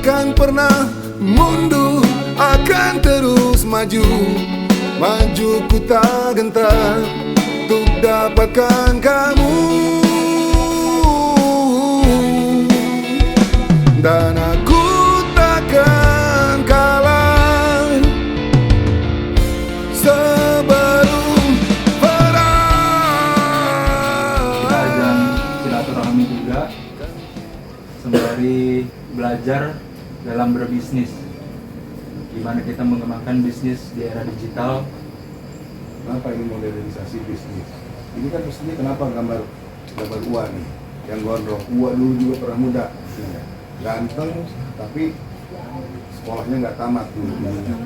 takkan pernah mundur, akan terus maju. Maju ku tak gentar untuk dapatkan kamu. Dan aku takkan kalah sebelum perang. Kita ajang silaturahmi juga sembari belajar dalam berbisnis, gimana kita mengembangkan bisnis di era digital. Kenapa ini modernisasi bisnis? Ini kan mestinya kenapa gambar Uwa nih yang gondrong. Uwa dulu juga pernah muda, ganteng, tapi sekolahnya nggak tamat dulu,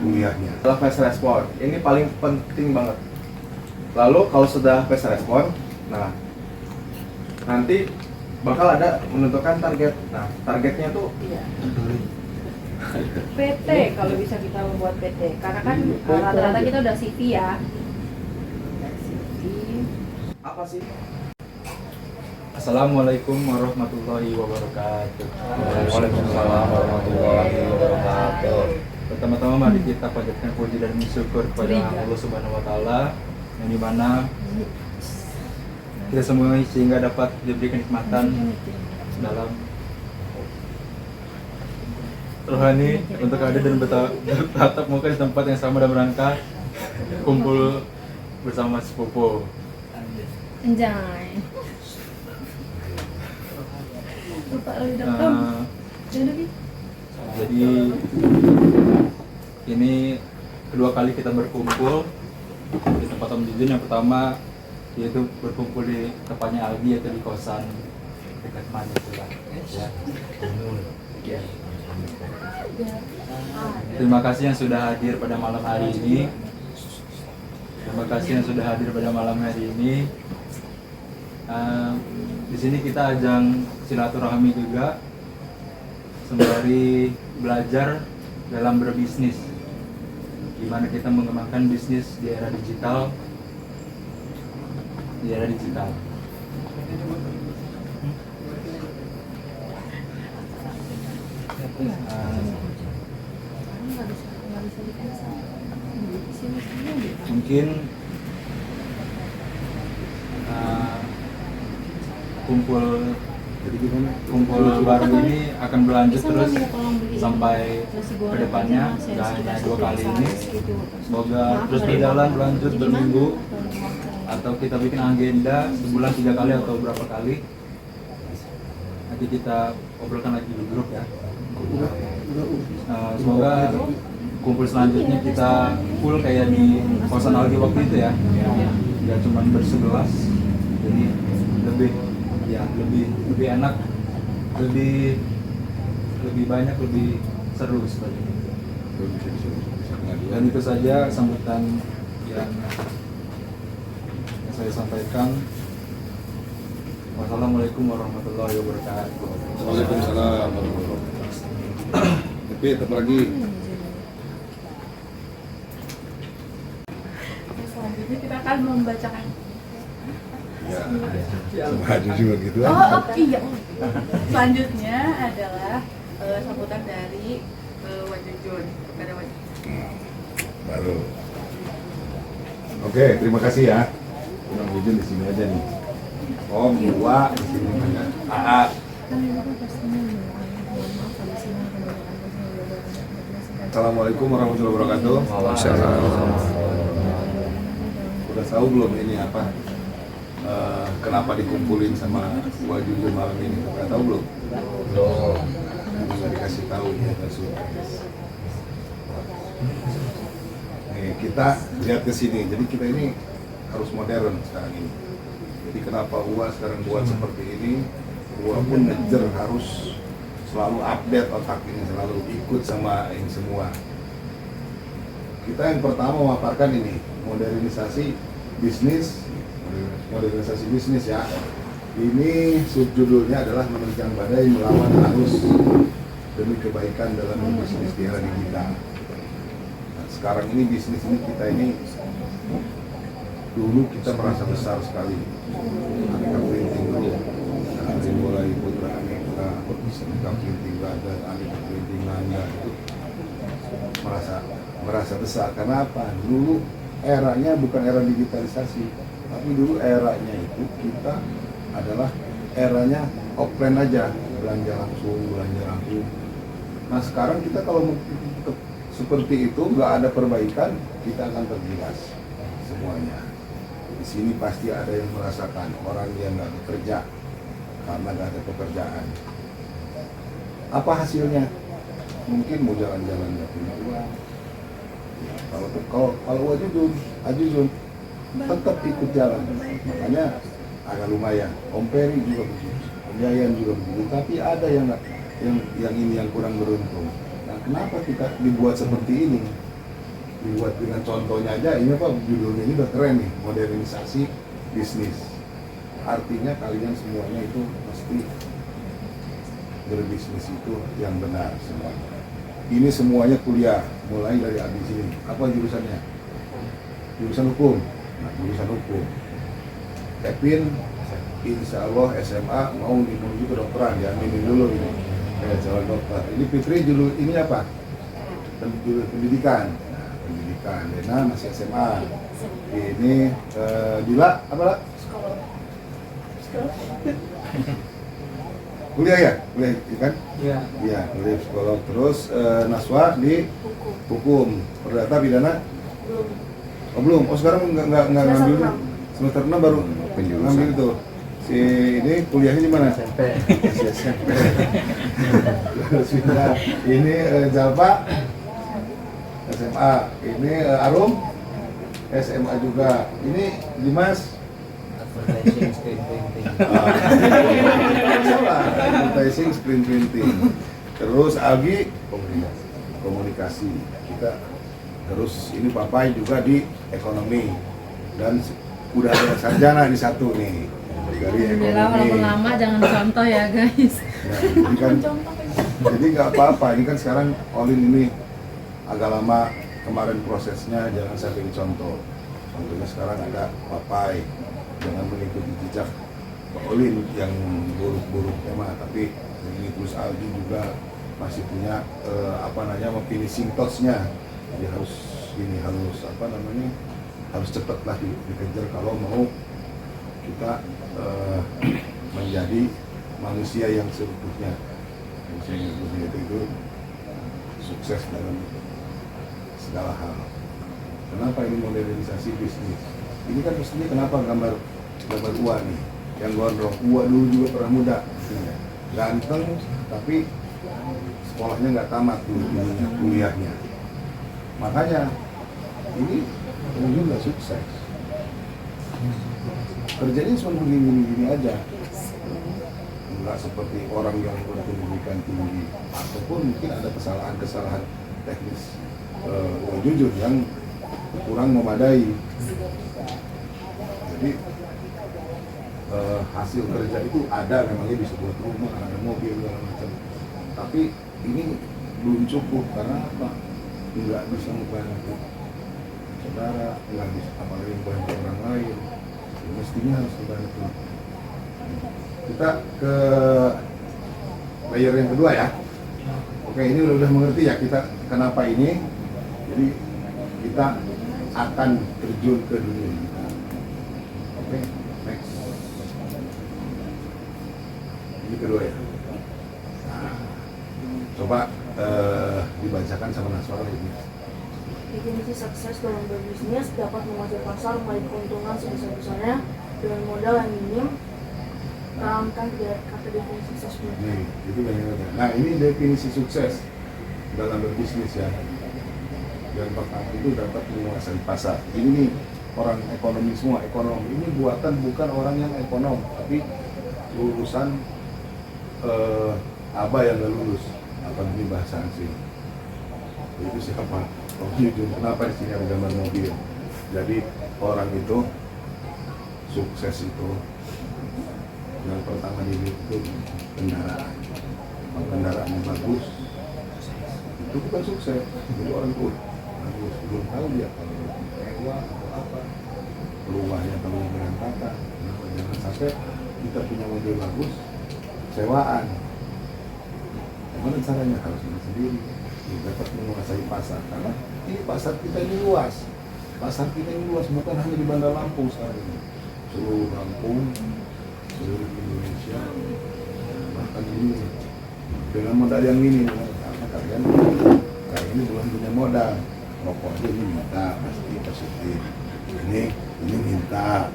kuliahnya. Adalah fast respon, ini paling penting banget. Lalu kalau sudah fast respon, nah nanti bakal ada menentukan target. Nah targetnya tuh PT, kalau bisa kita membuat PT, karena kan rata-rata kita udah CV ya. apa sih? Assalamualaikum warahmatullahi wabarakatuh. Waalaikumsalam warahmatullahi wabarakatuh. Pertama-tama mari kita panjatkan puji dan syukur kepada Allah Subhanahu wa taala yang dimana kita semua sehingga dapat diberikan kenikmatan dalam rohani untuk ada dan bertatap muka di tempat yang sama dan rangka kumpul bersama sepupu. Anjay. Jadi ini kedua kali kita berkumpul di tempat Om Jujun. Yang pertama yaitu berkumpul di tempatnya Aldi, yaitu di kosan dekat mana itu lah ya. Terima kasih yang sudah hadir pada malam hari ini. Terima kasih yang sudah hadir pada malam hari ini. Di sini kita ajang silaturahmi juga sembari belajar dalam berbisnis, gimana kita mengembangkan bisnis di era digital. Mungkin kumpul bareng ini akan berlanjut terus sampai ke depannya, nggak hanya 2 kali ini. Semoga terus berlanjut berminggu, atau kita bikin agenda sebulan 3 kali atau berapa kali. Nanti kita obrolkan lagi di grup ya. Semoga kumpul selanjutnya kita full kayak di kosan Aldi waktu itu ya, nggak cuma bersebelas, jadi lebih enak, lebih banyak, lebih seru seperti itu. Dan itu saja sambutan yang saya sampaikan. Wassalamualaikum warahmatullahi wabarakatuh. Waalaikumsalam warahmatullahi wabarakatuh. Tapi tetap lagi. Selanjutnya kita akan membacakan. Ya, sama aja juga gitu. Iya. Selanjutnya adalah sambutan dari Wajujun kepada Wajujun. Baru. Oke, terima kasih ya. Om Jujun di sini aja nih. Om Uwa di sini banyak. AA. Assalamualaikum warahmatullahi wabarakatuh. Udah tahu belum ini apa? Kenapa dikumpulin sama Wajujun malam ini? Udah tahu belum? Belum. Nggak dikasih tahu ya, surprise. Nih, kita lihat ke sini. Jadi kita ini harus modern sekarang ini. Jadi kenapa Uwa sekarang buat seperti ini? Uwa pun ngejar harus selalu update otak ini, selalu ikut sama ini semua. Kita yang pertama memaparkan ini modernisasi bisnis ya. Ini subjudulnya adalah menerjang badai melawan arus demi kebaikan dalam bisnis di era digital. Nah, sekarang ini bisnis ini kita ini dulu kita merasa besar sekali. Aneka printing dulu, dari mulai putra aneka printing ada aneka printing merasa besar. Karena apa? Dulu eranya bukan era digitalisasi, tapi dulu eranya itu kita adalah eranya offline aja, belanja langsung. Nah sekarang kita kalau seperti itu nggak ada perbaikan, kita akan tergilas semuanya. Di sini pasti ada yang merasakan orang yang nggak bekerja karena nggak ada pekerjaan. Apa hasilnya? Mungkin mau jalan-jalan nggak punya uang. Ya, kalau Ajujun tetap ikut jalan, makanya agak lumayan. Om Peri juga begitu, Om Yayan juga begitu. Tapi ada yang kurang beruntung. Nah, kenapa kita dibuat seperti ini? Dibuat dengan contohnya aja, ini apa judulnya ini udah keren nih, modernisasi bisnis. Artinya kalian semuanya itu pasti berbisnis itu yang benar semuanya. Ini semuanya kuliah, mulai dari abis ini. Apa jurusannya? Jurusan hukum. Nah, jurusan hukum. Kevin, insya Allah SMA mau menuju ke dokteran, diaminin dulu ini. Calon dokter. Ini Fitri judul ini apa? Judul pendidikan. Nah, pendidikan. Lena masih SMA. Ini Dila apa lah? Kuliah ya? Kuliah kan? Iya. Iya, kuliah psikolog. Terus Naswa di hukum. Perdata pidana? Oh belum. Oh sekarang nggak ngambil. Semester 6 baru ngambil itu. Si ini kuliahnya di mana? SMP. Masih SMP. Sudah. Ini Jalpa SMA. Ini Arum SMA juga. Ini Dimas Advertising, screen printing. salah, advertising, screen printing. Terus Algi komunikasi. Kita terus ini Papai juga di ekonomi dan udah ada sarjana di satu nih dari Alhamdulillah, ekonomi. walaupun lama jangan contoh ya guys. Nah, ini kan, jadi nggak apa-apa. Ini kan sekarang Olin ini agak lama kemarin prosesnya, jangan sampai dicontoh. Contohnya sekarang ada Papai, jangan mengikuti jejak Pak Olin yang buruk-buruknya mah. Tapi ini terus Aldi juga masih punya finishing touch-nya. Jadi harus harus cepat lah dikejar kalau mau kita menjadi manusia yang seutuhnya. Manusia yang seutuhnya itu sukses dalam segala hal. Kenapa ini modernisasi bisnis? Ini kan mestinya kenapa gambar Uwa nih yang gondrong. Uwa dulu juga pernah muda, ganteng tapi sekolahnya nggak tamat dulu kuliahnya. Makanya ini mungkin nggak sukses. Kerjanya cuma begini-gini aja, nggak seperti orang yang berpendidikan tinggi ataupun mungkin ada kesalahan-kesalahan teknis jujur yang kurang memadai. Jadi hasil kerja itu ada, memangnya bisa buat rumah, ada mobil segala macam. Tapi ini belum cukup karena apa? Nggak bisa membantu saudara, nggak bisa apalagi membantu orang lain. Mestinya harus dibantu. Kita ke layer yang kedua ya. Oke, ini udah mengerti ya kita kenapa ini. Jadi kita akan terjun ke dunia kita. Oke, next. Ini kedua ya. Nah, coba dibacakan sama Naswara ini. Definisi sukses dalam berbisnis dapat menguasai pasar meraih keuntungan sebesar-besarnya dengan modal yang minim. Terangkan kata definisi sukses. Nih, itu banyak. Nah, ini definisi sukses dalam berbisnis ya. Yang pertama itu dapat menguasai pasar. Ini nih orang ekonomi semua, ekonom. Ini buatan bukan orang yang ekonom, tapi lulusan Aba yang gak lulus. Apa ini bahasa asing? Itu siapa? Oh, jujur, kenapa di sini ada gambar mobil? Jadi orang itu sukses itu yang pertama diri itu kendaraan. Kalau kendaraan yang bagus itu bukan sukses. Jadi orang tuh bagus, belum tahu dia kalau mewah atau apa, rumahnya kalau berantakan. Jangan sampai kita punya mobil bagus sewaan. Gimana caranya? Harus beli sendiri. dapat menguasai pasar. Karena ini pasar kita ini luas. Pasar kita ini luas, bukan hanya di Bandar Lampung sekarang ini. Seluruh Lampung, seluruh Indonesia, bahkan ini dengan modal yang minim. Karena kalian kayak ini belum punya modal. Rokok aja ini minta, pasti positif. Ini minta.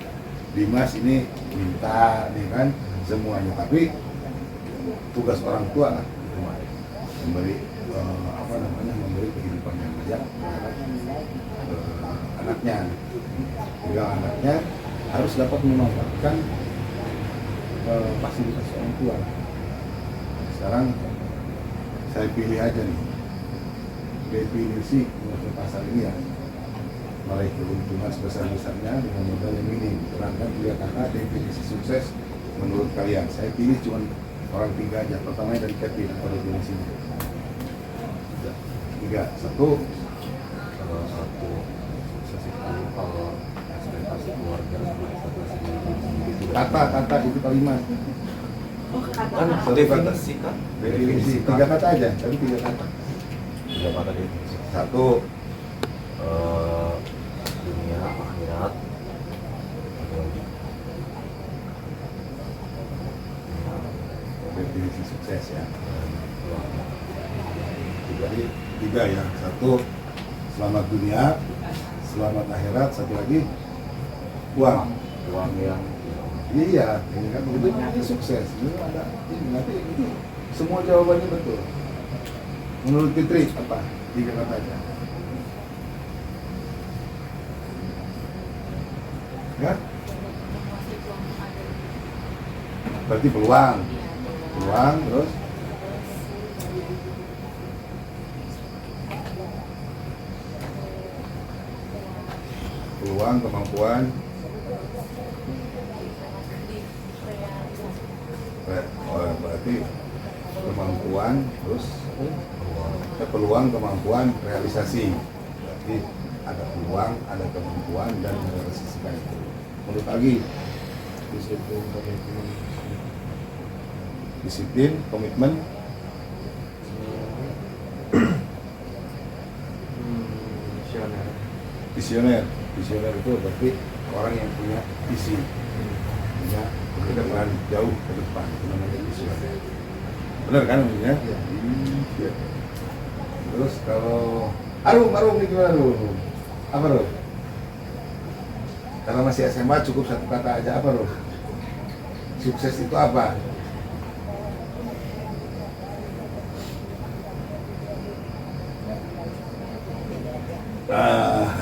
Dimas ini minta, nih kan semuanya. Tapi tugas orang tua lah, memberi memberi kehidupan yang layak terhadap anaknya. Juga anaknya harus dapat memanfaatkan fasilitas orang tua. Sekarang saya pilih aja nih definisi mengenai pasar ini ya, meraih keuntungan sebesar-besarnya dengan modal yang minim. Terangkan 3 kata definisi sukses menurut kalian. Saya pilih cuma orang 3 aja. Pertamanya dari Kevin, apa definisinya? 3, 1. Kalau satu sukses itu kalau ekspektasi keluarga sama ekspektasi gitu. Kata itu kalimat. Oh, kata. Kan satu kata. Definisi kan? Definisi 3 kata aja, tapi 3 kata. 3 kata definisi. 1. Dunia akhirat. Definisi sukses ya. Keluarga. Jadi 3 ya. 1 selamat dunia, selamat akhirat, satu lagi uang. Uang yang Iya, ini kan begitu nanti sukses. Ini ada ini nanti itu semua jawabannya betul. Menurut Fitri apa? 3 kata aja. Ya? Berarti peluang, terus peluang, kemampuan, berarti kemampuan, terus peluang, kemampuan, realisasi. Berarti ada peluang, ada kemampuan, dan merealisasikan itu. Menurut Agi, disiplin, komitmen, visioner itu berarti orang yang punya visi, punya ke depan, jauh ke depan, itu namanya visioner. Benar kan maksudnya? Iya. Terus kalau Arum nih gimana Arum? Apa Arum? Karena masih SMA cukup 1 kata aja, apa Arum? Sukses itu apa?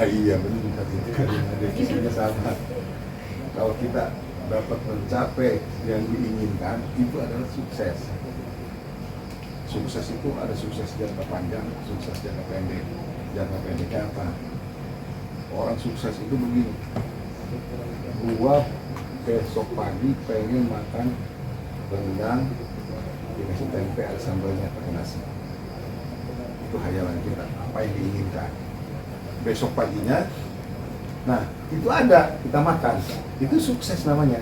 Iya benar, itu kan definisinya sama. Kalau kita dapat mencapai yang diinginkan, itu adalah sukses. Sukses itu ada sukses jangka panjang, sukses jangka pendek. Jangka pendeknya apa? Orang sukses itu begini. Gua besok pagi pengen makan rendang dikasih tempe ada sambalnya pakai nasi. Itu hayalan kita, apa yang diinginkan. Besok paginya, nah itu ada, kita makan, itu sukses namanya.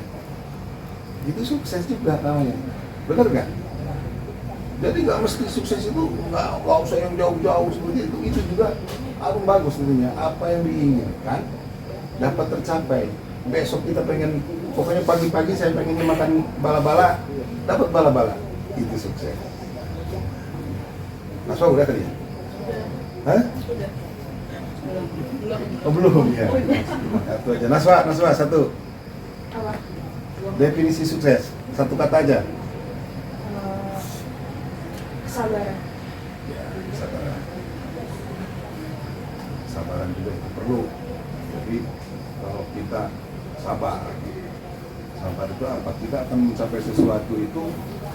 Itu sukses juga namanya, benar nggak? Jadi nggak mesti sukses itu nggak usah yang jauh-jauh seperti itu juga harus bagus tentunya. Apa yang diinginkan dapat tercapai. Besok kita pengen, pokoknya pagi-pagi saya pengen makan bala-bala, dapat bala-bala, itu sukses. Naswa udah tadi ya? Hah? Oh belum ya. Satu aja. Naswa 1. Apa? Definisi sukses 1 kata aja. Kesabaran. Ya, kesabaran. Kesabaran juga itu perlu. Jadi kalau kita sabar itu apa? Kita akan mencapai sesuatu itu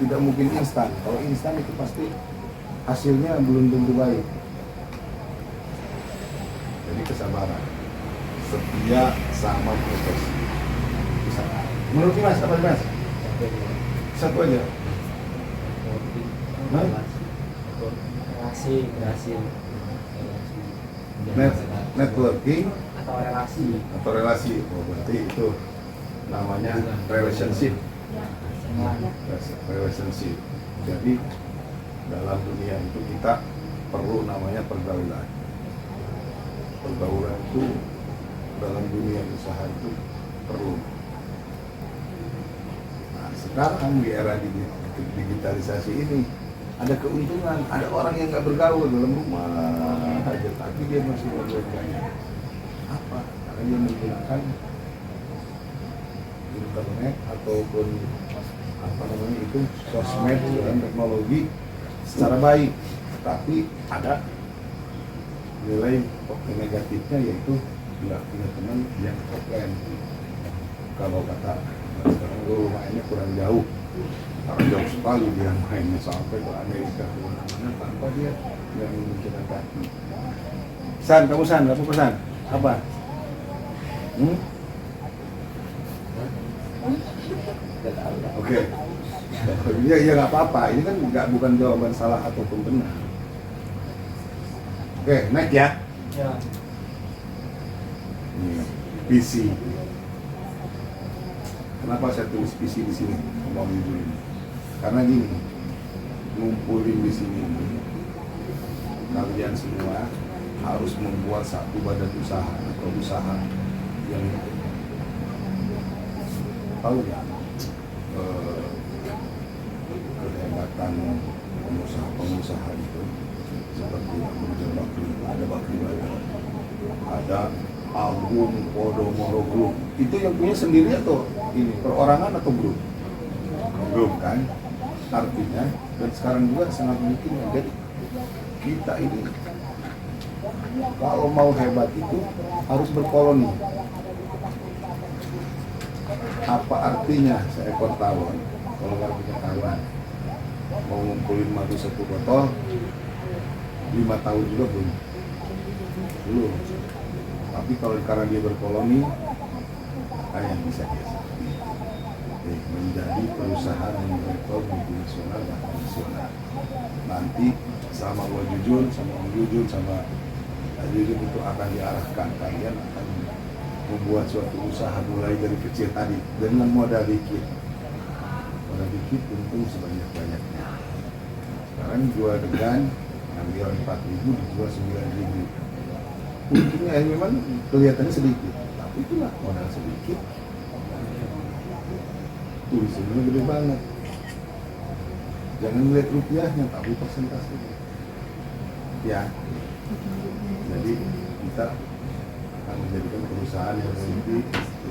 tidak mungkin instan. Kalau instan itu pasti hasilnya belum tentu baik. Jadi kesabaran, setia sama proses. Menurut Mas, apa Mas? 1 aja. Relasi. Networking Atau relasi. Oh, berarti itu namanya relationship. Relationship. Jadi dalam dunia itu kita perlu namanya pergaulan. Pergaulan itu dalam dunia usaha itu perlu. Nah, sekarang di era digitalisasi ini ada keuntungan, ada orang yang nggak bergaul dalam rumah aja, tapi dia masih bergaya. Apa? Karena dia menggunakan internet ataupun apa namanya itu sosmed dan teknologi secara baik, tapi ada nilai negatifnya, yaitu nggak punya teman yang offline. Kalau kata sekarang rumahnya kurang jauh, karena jauh sekali dia mainnya sampai ke Amerika ke mana-mana tanpa dia yang menunjukkan kaki. San, kamu pesan apa? Oke. Ya nggak apa-apa. Ini kan bukan jawaban salah ataupun benar. Oke, naik ya. Ya. Ini PC. Kenapa saya tulis PC di sini? Ngomong dulu ini. Karena gini, ngumpulin di sini kalian semua harus membuat satu badan usaha atau usaha yang tahu ya kehebatan pengusaha itu seperti ada Bakri Badan, ada Agung Podomoro Group. Itu yang punya sendiri atau ini perorangan atau grup? Grup kan? Artinya dan sekarang juga sangat mungkin jadi kita ini kalau mau hebat itu harus berkoloni. Apa artinya seekor tawon kalau nggak punya kawan? Mau ngumpulin madu 1 botol 5 tahun juga belum. Tapi kalau karena dia berkoloni, yang bisa dia menjadi perusahaan yang berlevel multinasional dan nasional. Nanti sama Wak Jujun, sama Om Jujun, sama Jujun itu akan diarahkan, kalian akan membuat suatu usaha mulai dari kecil tadi dengan modal dikit. Modal dikit untung sebanyak-banyaknya. Sekarang jual dengan ambil 4.000 dijual 9.000. Untungnya memang kelihatannya sedikit, tapi itulah modal sedikit. Tulisannya gede banget. Jangan melihat rupiahnya, tapi persentasenya. Ya. Jadi kita akan menjadikan perusahaan yang lebih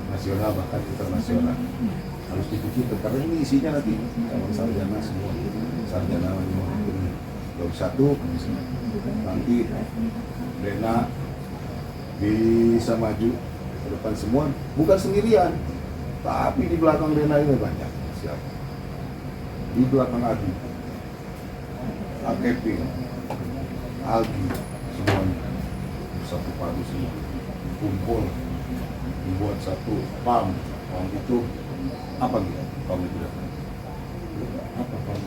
nasional bahkan internasional. Harus dipikirkan karena ini isinya nanti calon sarjana semua, sarjana maupun Daun 1 nanti Dena bisa maju ke depan semua, bukan sendirian, tapi di belakang Dena ini banyak siapa? Di belakang Adi, Akepin, Algi, semuanya satu padu semua kumpul dibuat satu PAM itu apa gitu? PAM itu apa PAM?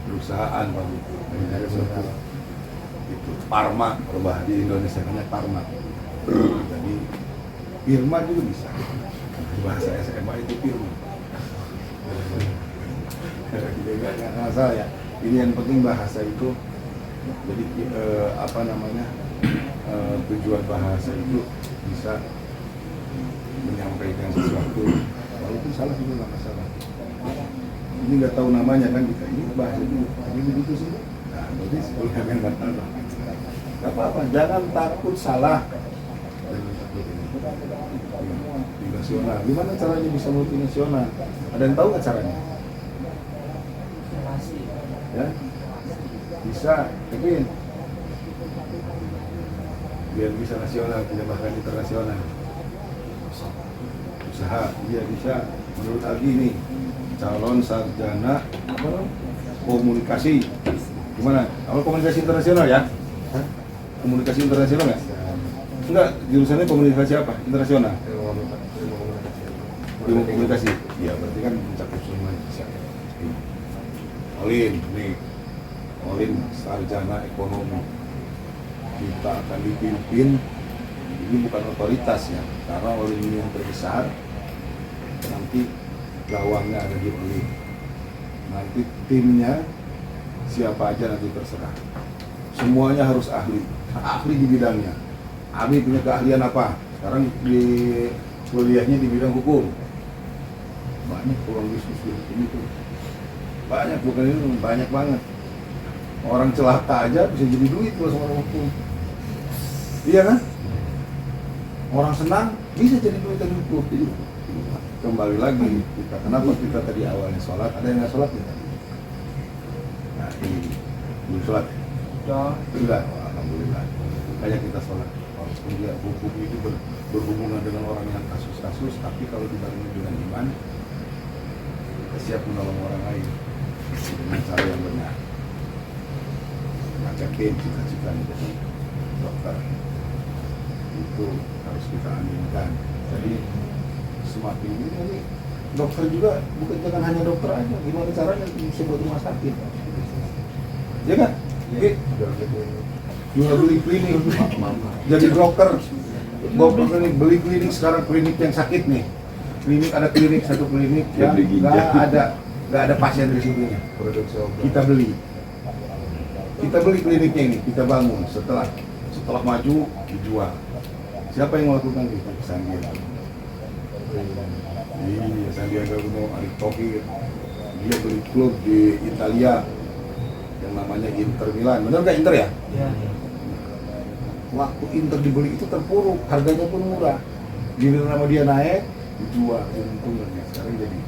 Perusahaan PAM itu dari satu itu Parma, perubahan di Indonesia namanya Parma. Jadi firma juga bisa. Bahasa SMA itu firma. Jadi nggak masalah ya. Ini yang penting bahasa itu. Jadi apa namanya tujuan bahasa itu bisa menyampaikan sesuatu. Walaupun salah juga nggak masalah. Ini nggak tahu namanya kan kita ini bahasa itu. Ini begitu sih. Nah, jadi sekolah yang nggak tahu. Gak apa-apa, jangan takut salah. Multinasional, gimana caranya bisa multinasional? Ada yang tahu nggak caranya? Ya, bisa, Kevin. Biar bisa nasional, tidak bahkan internasional. Usaha, dia bisa. Menurut Algi nih, calon sarjana komunikasi. Gimana? Awal komunikasi internasional ya? Hah? Komunikasi internasional nggak? Enggak, jurusannya komunikasi apa? Internasional? Ilmu komunikasi? Iya, berarti kan mencakup semuanya. Olin, nih Olin sarjana ekonomi. Kita akan dipimpin, ini bukan otoritas ya, karena Olin ini yang terbesar. Nanti gawangnya ada di Olin. Nanti timnya siapa aja nanti terserah. semuanya harus ahli di bidangnya. Abi punya keahlian apa? Sekarang di kuliahnya di bidang hukum. Banyak peluang bisnis di hukum itu. Banyak, bukan itu, banyak banget. Orang celaka aja bisa jadi duit kalau sama orang hukum. Iya kan? Orang senang bisa jadi duit dari hukum. Jadi, kembali lagi kita, kenapa kita tadi awalnya sholat? Ada yang nggak sholat ya? Nah ini belum sholat ya? Sudah, alhamdulillah. Kayak kita sholat. Walaupun dia hukum itu berhubungan dengan orang yang kasus-kasus, tapi kalau dibarengi dengan iman, kita siap menolong orang lain dengan cara yang benar. Ngajakin cita-cita menjadi dokter itu harus kita aminkan. Jadi semakin ini dokter juga bukan jangan hanya dokter aja, gimana caranya bisa buat rumah sakit, ya kan? Jual beli klinik, jadi dokter, beli klinik sekarang, klinik yang sakit nih, klinik ada klinik, satu klinik yang nggak ada pasien di situ, kita beli kliniknya ini, kita bangun, setelah maju dijual. Siapa yang melakukan itu? Sandiaga. Iya, Sandiaga Uno, Arief Thohir, dia beli klub di Italia yang namanya Inter Milan. Benar nggak Inter ya? Iya. Waktu Inter dibeli itu terpuruk, harganya pun murah. Giliran nama dia naik, dijual, untungnya. Sekarang jadi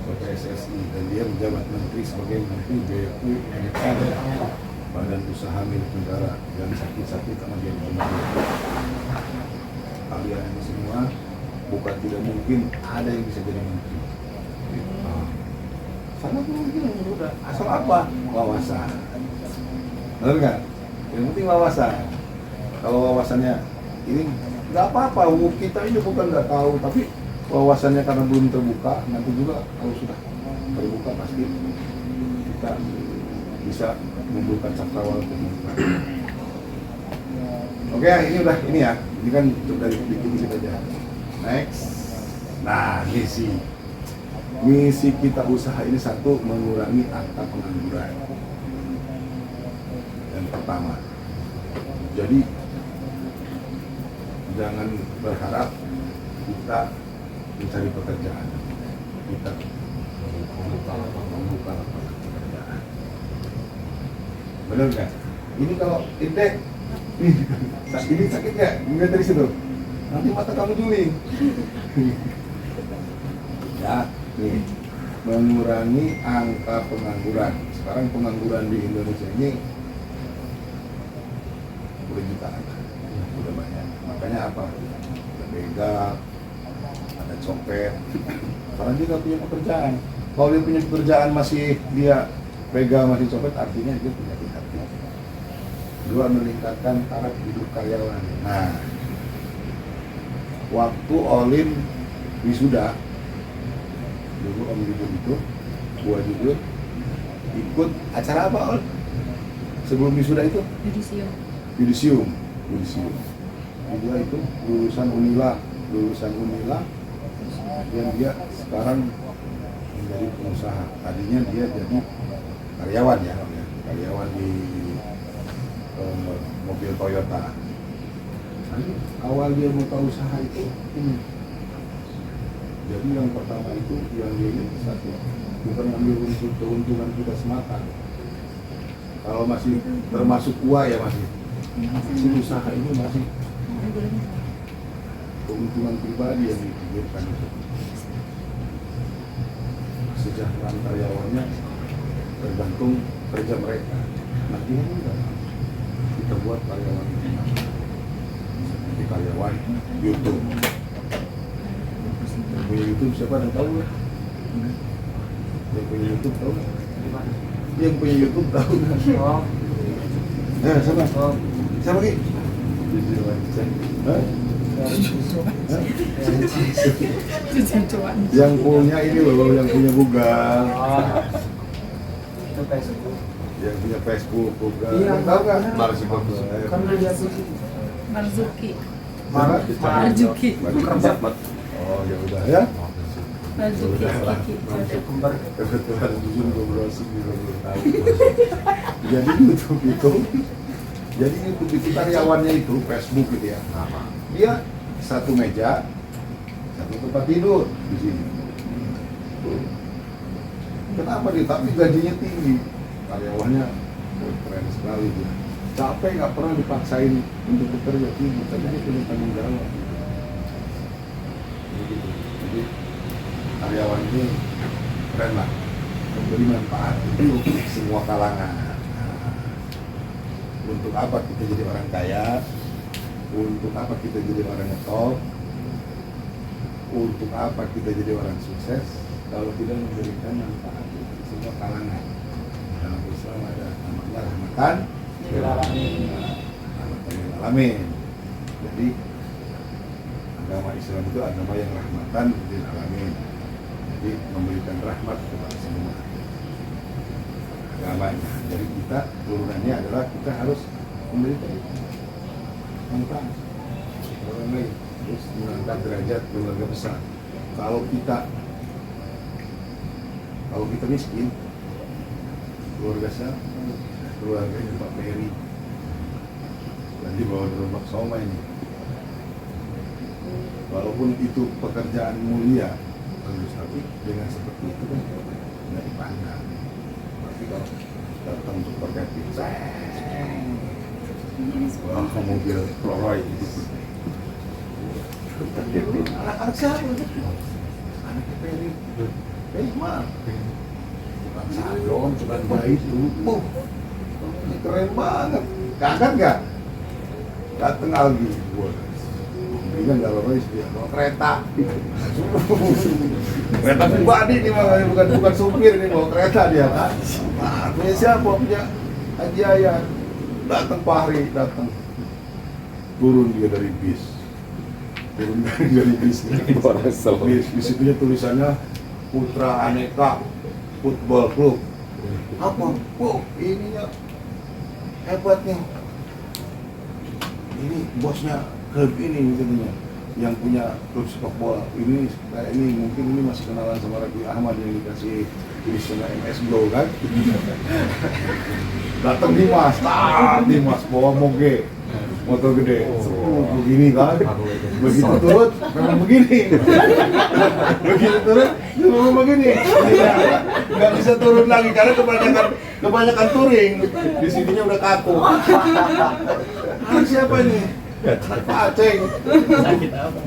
PSSI dan dia menjabat menteri sebagai menteri BUMN, Badan Usaha Milik Negara, dan sakit-sakit sama dia menteri. Kalian ini semua bukan tidak mungkin ada yang bisa jadi menteri. Sangat mungkin, udah. Asal apa? Wawasan. Benar nggak? Yang penting wawasan. Kalau wawasannya ini nggak apa-apa, kita ini bukan nggak tahu, tapi wawasannya karena belum terbuka, nanti juga kalau sudah terbuka pasti kita bisa membuka cakrawala kemungkinan. Oke, ini udah ini ya. Ini kan dari dikit-dikit aja. Next. Nah, misi kita usaha ini satu, mengurangi angka pengangguran. Yang pertama. Jadi jangan berharap kita mencari pekerjaan. Kita membuka lapangan pekerjaan. Benar nggak? Ini kalau indeks ini sakit nggak? Lihat dari situ. Nanti mata kamu juling. Ya, nih mengurangi angka pengangguran. Sekarang pengangguran di Indonesia ini udah jutaan, udah banyak. Makanya apa? Ada begal, ada copet. Karena dia nggak punya pekerjaan. Kalau dia punya pekerjaan masih dia begal masih copet, artinya dia punya hati. Dua, meningkatkan taraf hidup karyawan. Nah, waktu Olin wisuda, dulu Om Jujur itu, gua Jujur ikut acara apa Ol? Sebelum wisuda itu? Yudisium. Dia itu lulusan Unila, dan dia sekarang menjadi pengusaha. Tadinya dia jadi karyawan ya, karyawan di mobil Toyota. Nanti awal dia buka usaha itu ini. Jadi yang pertama itu yang dia ini satu, bukan ambil unsur keuntungan kita semata. Kalau masih termasuk uang ya masih, si usaha ini masih keuntungan pribadi yang dipikirkan itu. Kesejahteraan karyawannya tergantung kerja mereka. Nah ini enggak. Kita buat karyawan seperti karyawan YouTube. Yang punya YouTube siapa yang tahu ya? Yang punya YouTube tahu? Yang punya YouTube tahu kan? Siapa? Siapa Ki? Yang punya ini loh, yang punya Google. Itu Facebook. Yang punya Facebook, Google. Iya, Tahu nggak? Kan udah dia Marzuki. Marzuki. Kerja. Oh ya udah ya. Basuki Udah lah. Kiki. Kebetulan jujur gue browsing juga belum tahu. Jadi YouTube itu karyawannya itu Facebook gitu ya. Dia satu meja, satu tempat tidur di sini. Kenapa dia? Tapi gajinya tinggi, karyawannya keren sekali dia. Capek nggak pernah dipaksain untuk bekerja tinggi, tapi dia punya tanggung jawab. Gitu. Jadi karyawan ini keren lah, memberi manfaat untuk semua kalangan. Untuk apa kita jadi orang kaya? Untuk apa kita jadi orang yang top? Untuk apa kita jadi orang sukses kalau tidak memberikan manfaat untuk semua kalangan? Dalam Islam ada namanya rahmatan lil alamin. Jadi agama Islam itu agama yang rahmatan lil alamin. Jadi memberikan rahmat kepada semua agamanya. Jadi kita turunannya adalah kita harus memberikan manfaat orang lain, terus mengangkat derajat keluarga besar. Kalau kita miskin, keluarga siapa? Keluarga Pak Peri dan di bawah gerobak Soma ini. Walaupun itu pekerjaan mulia, tapi dengan seperti itu kan nggak dipandang. Tapi kalau datang untuk terkait pizza, wah mobil Rolls Royce gitu. Anak-anak siapa? Anaknya Peri. Peri mah bukan sadon, bukan bayi itu. Ini keren banget. Kaget nggak? Dateng Algi, gua mobilnya nggak Rolls Royce, dia bawa kereta. Kereta pribadi nih makanya bukan supir nih, bawa kereta dia kan. Nah, punya siapa? Punya Haji Ayat. Datang Fahri, datang. Turun dia dari bis. Bis. Di situnya tulisannya Putra Aneka Football Club. Apa? Oh, ininya hebatnya. Ini bosnya klub ini katanya, yang punya klub sepak bola. Ini kayak ini mungkin ini masih kenalan sama Rabi Ahmad yang dikasih ini setengah MS Glow kan. Datang Dimas bawa moge motor gede, begini kan, begitu turun memang begini, begitu turun memang begini, nggak bisa turun lagi karena kebanyakan touring, di sininya udah kaku. Siapa ini? Pak Aceng,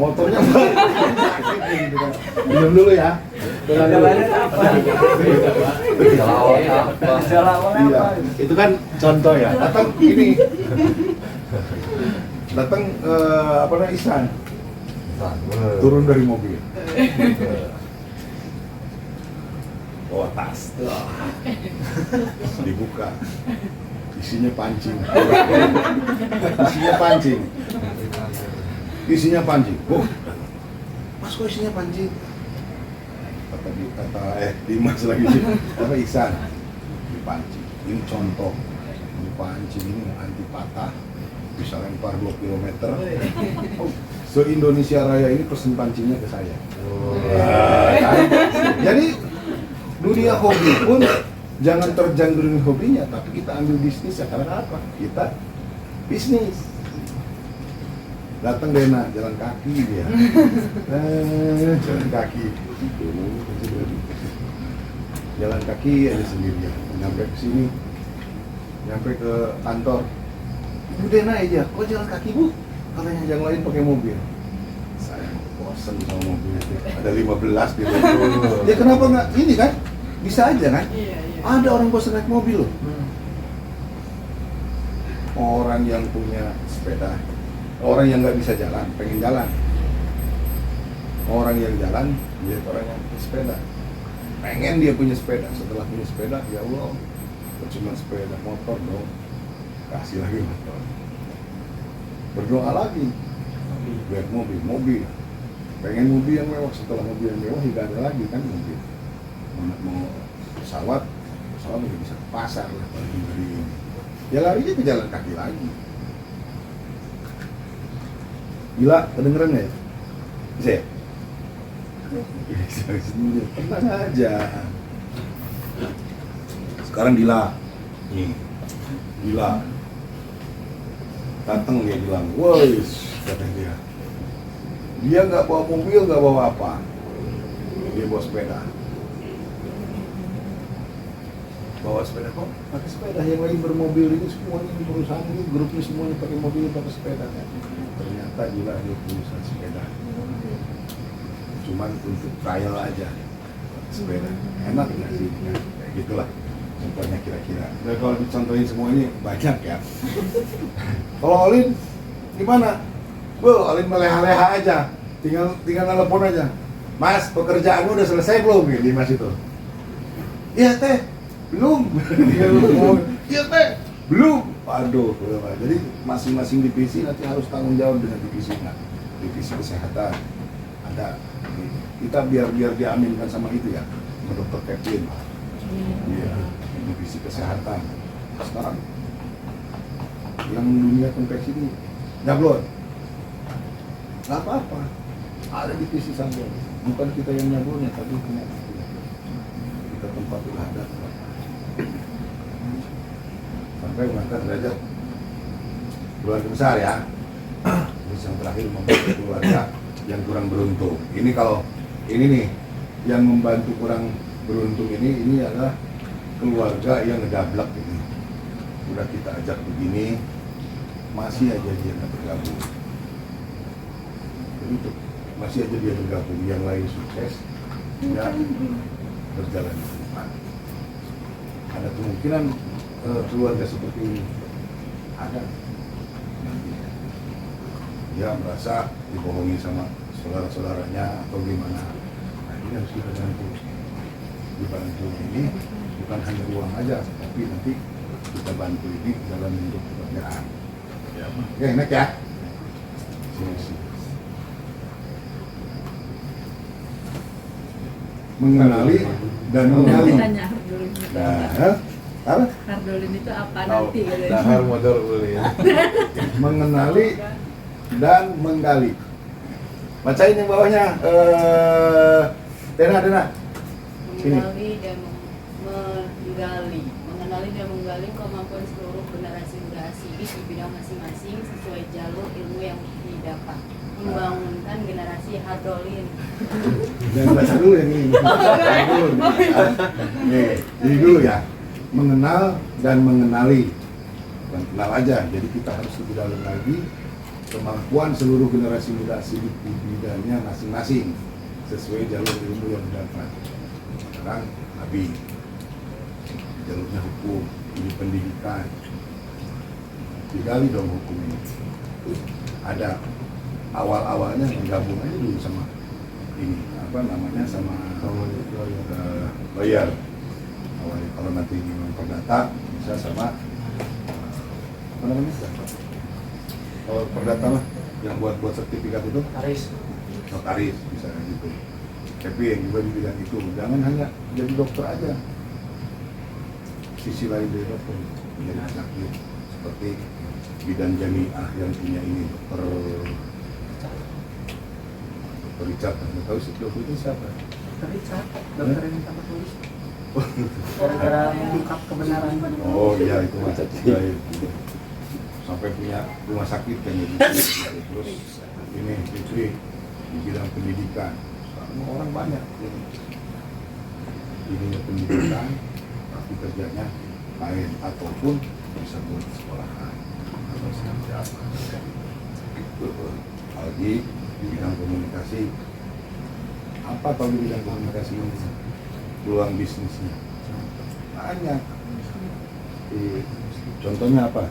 motornya sakit gitu kan. Minum dulu ya. Iya, itu kan contoh ya. Datang apa namanya Ihsan, turun dari mobil, bawa tas, dibuka, isinya pancing. Oh, Mas kok isinya pancing? Kata Dimas lagi sih, apa Ihsan? Dipancing. Ini contoh, dipancing ini anti patah, bisa lempar 2 km. Se-Indonesia Raya ini pesen pancingnya ke saya. Jadi dunia hobi pun jangan terjang dengan hobinya, tapi kita ambil bisnis ya. Karena apa? Kita bisnis. Datang Dena, jalan kaki dia. Jalan kaki. Jalan kaki aja sendirian. Nyampe ke sini, nyampe ke kantor. Bu Dena aja, kok jalan kaki bu? Katanya yang lain pakai mobil. Saya bosan sama mobil itu. Ada 15 di rumah. Ya kenapa nggak? Ini kan bisa aja kan? Iya. Ada orang bosan naik mobil loh. Orang yang punya sepeda, orang yang nggak bisa jalan, pengen jalan. Orang yang jalan, lihat orang yang punya sepeda, pengen dia punya sepeda. Setelah punya sepeda, ya Allah, cuma sepeda motor dong, kasih lagi motor. Berdoa lagi, lihat mobil, pengen mobil yang mewah. Setelah mobil yang mewah, tidak ada lagi kan mobil. Mau pesawat udah bisa ke pasar lah paling dari ini. Ya larinya ke jalan kaki lagi. Gila, kedengeran nggak ya? Bisa ya? Tenang aja. Sekarang Dila, nih, Dila datang dia bilang, woi, katanya dia nggak bawa mobil, nggak bawa apa, dia bawa sepeda. Bawa sepeda kok? Pakai sepeda. Yang lain bermobil ini semuanya di perusahaan ini grupnya semuanya pakai mobil, pakai sepeda kan? Ternyata Dila dia perusahaan sepeda. Cuman untuk trial aja sepeda. Enak nggak sih? Ya, kayak gitulah. Contohnya kira-kira. Dan kalau dicontohin semua ini banyak ya. Kalau Olin gimana? Olin meleha-leha aja. Tinggal telepon aja. Mas, pekerjaanmu udah selesai belum? Di Mas itu. Iya teh, belum. Iya teh, belum. Aduh, jadi masing-masing divisi nanti harus tanggung jawab dengan divisinya. Divisi kesehatan ada. Kita biar diaminkan sama itu ya, sama Dokter Kevin. Iya, divisi kesehatan. Sekarang yang dunia konveksi ini jablon, nggak apa-apa. Ada divisi sampel. Bukan kita yang nyablonnya, tapi kita tempat ada. Sampai mengangkat derajat keluarga besar ya. Terus yang terakhir membantu keluarga yang kurang beruntung. Ini kalau ini nih yang membantu kurang beruntung ini adalah keluarga yang ngedablak ini. Udah kita ajak begini, masih aja dia nggak bergabung. Itu masih aja dia bergabung. Yang lain sukses, nggak berjalan di depan. Ada kemungkinan keluarga seperti ini ada. Dia merasa dibohongi sama saudara-saudaranya atau gimana. Nah ini harus kita bantu. Dibantu ini bukan hanya uang aja, tapi nanti kita bantu ini dalam bentuk pekerjaan. Ya, oke, enak ya. Sini. Mengenali dan mengenali. Nah, apa? Hardolin itu apa Tahu. nanti? Dahar motor boleh. Mengenali dan menggali. Bacain yang bawahnya. Dena. Mengenali dan menggali. Mengenali dan menggali kemampuan seluruh generasi muda Asigi di bidang masing-masing sesuai jalur ilmu yang didapat. Membangunkan generasi Hardolin. Jangan baca dulu yang ini. Ini dulu ya. Mengenal dan mengenali. Bukan kenal aja. Jadi kita harus lebih dalam lagi kemampuan seluruh generasi muda Asigi di bidangnya masing-masing sesuai jalur ilmu yang didapat. Sekarang Nabi, jalurnya hukum, ini pendidikan. Digali dong hukum ini. Ada awal-awalnya menggabung aja dulu sama ini apa namanya sama lawyer. Awalnya kalau nanti memang perdata bisa sama apa namanya? Kalau perdata mah yang buat sertifikat itu notaris bisa gitu. Tapi yang juga di bidang itu jangan hanya jadi dokter aja. Sisi lain dari dokter menjadi sakit seperti bidang jamiah yang punya ini dokter Richard. Nggak tahu sih dokter itu siapa? Richard, dokter yang minta tulis. Gara-gara mengungkap kebenaran. Oh iya itu macam itu. Sampai punya rumah sakit kan gitu. Terus ini di bidang pendidikan. Sekarang orang banyak ini pendidikan tapi kerjanya lain ataupun bisa buat sekolahan atau seperti apa. Lagi di bidang komunikasi apa kalau di bidang komunikasi ini peluang bisnisnya banyak. Contohnya apa?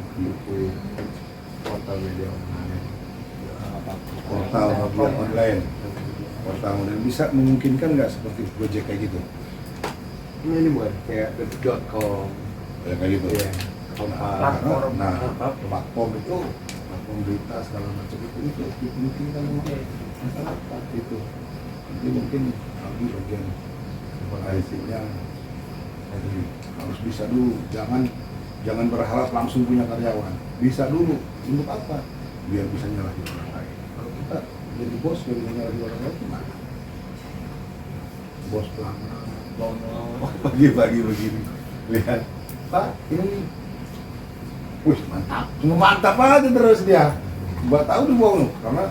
Portal media online, portal media online, portal online bisa memungkinkan nggak seperti Gojek kayak gitu? Ini buat kayak detik.com Ya, kayak gitu. ya. Platform. Nah, platform itu platform berita segala macam itu dimungkinkan sama masyarakat itu. Nanti mungkin lagi bagian IT-nya harus bisa dulu, jangan berharap langsung punya karyawan. Bisa dulu, untuk apa? Biar bisa nyalahin orang lain. Kalau kita jadi bos, biar bisa nyalahin orang lain gimana? bos pelanggan, pagi-pagi begini, lihat, Pak, ini, wih mantap, cuma mantap aja terus dia. Gua tahu dia bohong, karena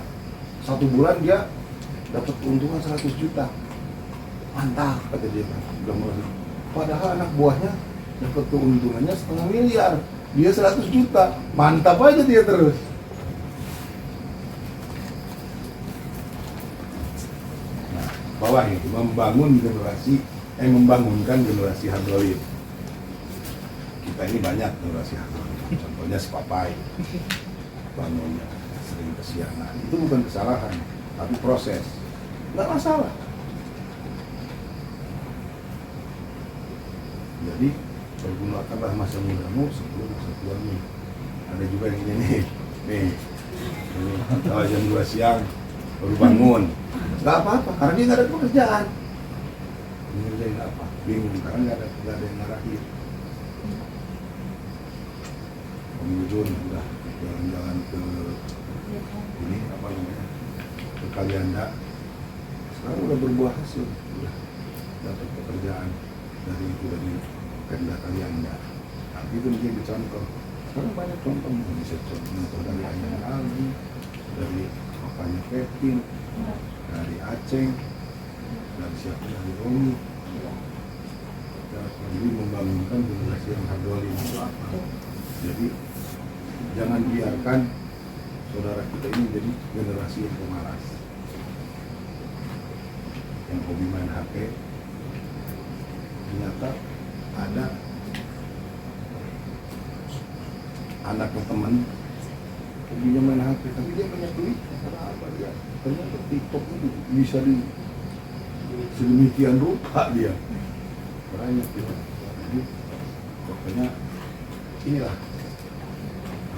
1 bulan dia dapat keuntungan 100 juta, mantap kata dia. Padahal anak buahnya dapat keuntungannya 0,5 miliar, dia 100 juta, mantap aja dia terus. Bawah itu membangunkan generasi hardolin. Kita ini banyak generasi hardolin. Contohnya si Papai, bangunnya sering kesiangan. Itu bukan kesalahan, tapi proses. Nggak masalah. Jadi pergunakanlah masa mudamu sebelum masa tuamu. Ada juga yang ini nih. Kalau jam 2 siang baru bangun. Nggak apa-apa, karena dia nggak ada pekerjaan. Ngerjain apa? Bingung, karena nggak ada yang ngarahin. Om Yudun udah jalan-jalan ke ini apa namanya, ke Kalianda. Sekarang udah berbuah hasil, udah dapat pekerjaan dari Pemda Kalianda. Nah, itu menjadi contoh. Sekarang banyak contoh, bisa contoh dari Ayah Aldi, dari papanya Kevin, dari Aceh, dari siapa, dari Romi. Jadi membangunkan generasi yang hardolin itu apa? Jadi jangan biarkan saudara kita ini jadi generasi yang pemalas, yang hobi main HP. Ternyata ada anak teman hobinya main HP, tapi dia banyak duit. Karena apa dia? Ternyata TikTok itu bisa di sedemikian rupa dia. Banyak dia. Jadi pokoknya inilah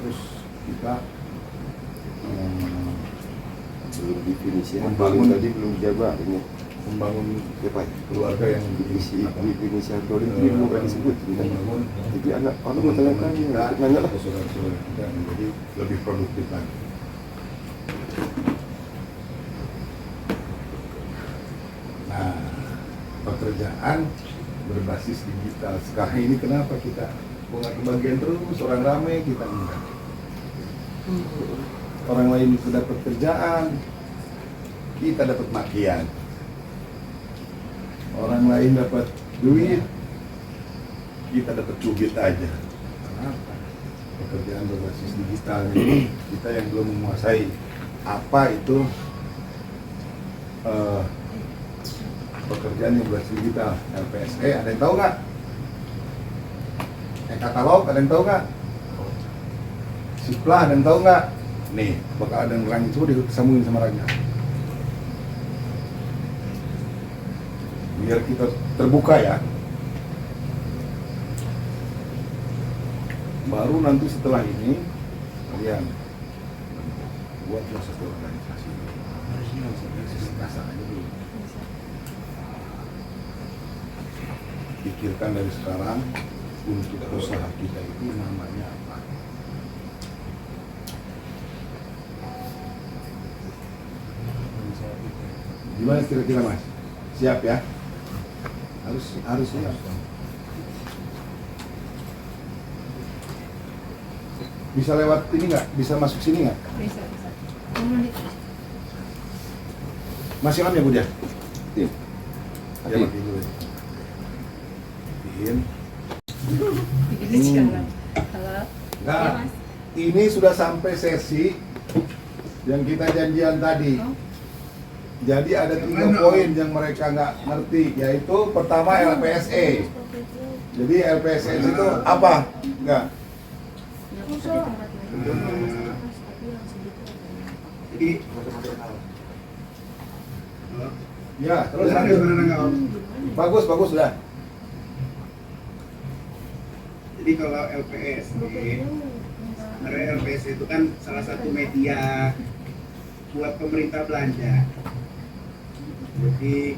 harus kita belum definisi membangun tadi belum jabat ini membangun apa keluarga yang definisi hardolin itu bukan disebut membangun jadi anak kalau masalahkan kita, nanya lah saudara-saudara kita menjadi lebih produktif lagi. Nah, pekerjaan berbasis digital sekarang ini kenapa kita nggak kebagian terus, orang ramai kita enggak. Orang lain sudah pekerjaan, kita dapat makian. Orang lain dapat duit, kita dapat cubit aja. Kenapa? Pekerjaan berbasis digital ini kita yang belum menguasai apa itu pekerjaan yang berbasis digital. LPSE ada yang tahu nggak? Katalog ada yang tahu nggak? Siplah ada yang tahu nggak? Nih bakal ada yang ngerangin, coba disambungin sama Raja. Biar kita terbuka ya. Baru nanti setelah ini kalian buatlah satu organisasi. Harusnya organisasi kasar aja dulu. Pikirkan dari sekarang untuk usaha kita itu namanya apa. Gimana kira-kira Mas? Siap ya? Harus siap. Bisa lewat ini nggak? Bisa masuk sini nggak? Bisa. Masih on ya Bu dia? tim Ya mati dulu. Matiin. Ini sekarang. Halo. Nah, ini sudah sampai sesi yang kita janjian tadi. Jadi ada 3 poin yang mereka nggak ngerti, yaitu pertama LPSE. Jadi LPSE itu apa? Enggak. Jadi Ya, terus lanjut. Bagus sudah. Jadi kalau LPS, sebenarnya LPS itu kan salah satu media buat pemerintah belanja. Jadi,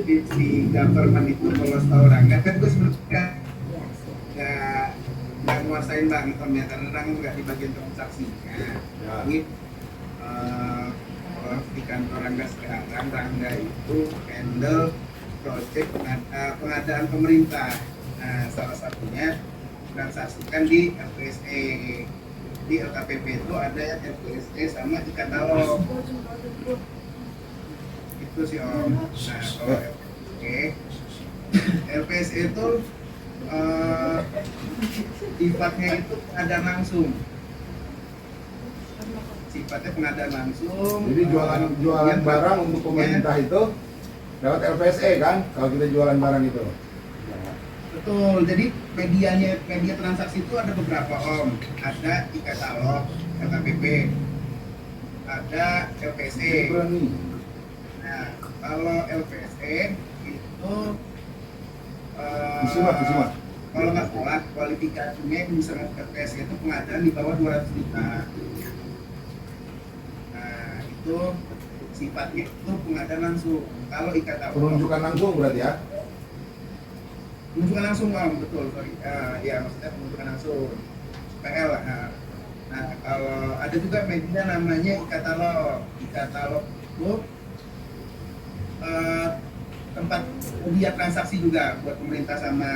jadi si government itu kalau setahu Rangga kan gue sebenarnya nggak nguasain banget om ya, karena Rangga nggak di bagian transaksinya. Ya. Jadi kalau kalau di kantor Rangga sekarang, Rangga itu handle project pengadaan pemerintah. Nah, salah satunya transaksikan di LPSE. Di LKPP itu ada LPSE sama e-katalog. Itu sih Om. Nah, kalau LPSE itu sifatnya itu pengadaan langsung. Sifatnya pengadaan langsung. Jadi jualan barang untuk pemerintah itu lewat LPSE kan? Kalau kita jualan barang itu. Betul. Jadi media transaksi itu ada beberapa Om. Ada e-katalog, LKPP, ada LPSE. Nah, kalau LPSE itu disimak. kalau nggak salah kualifikasinya misalnya LPSE itu pengadaan di bawah 200 juta. Nah, itu sifatnya itu pengadaan langsung. Kalau e-katalog Penunjukan langsung berarti ya? penunjukan langsung Om, betul. Sorry. Ya maksudnya penunjukan langsung. PL lah. Nah, kalau ada juga media namanya e-katalog. E-katalog itu tempat media transaksi juga buat pemerintah sama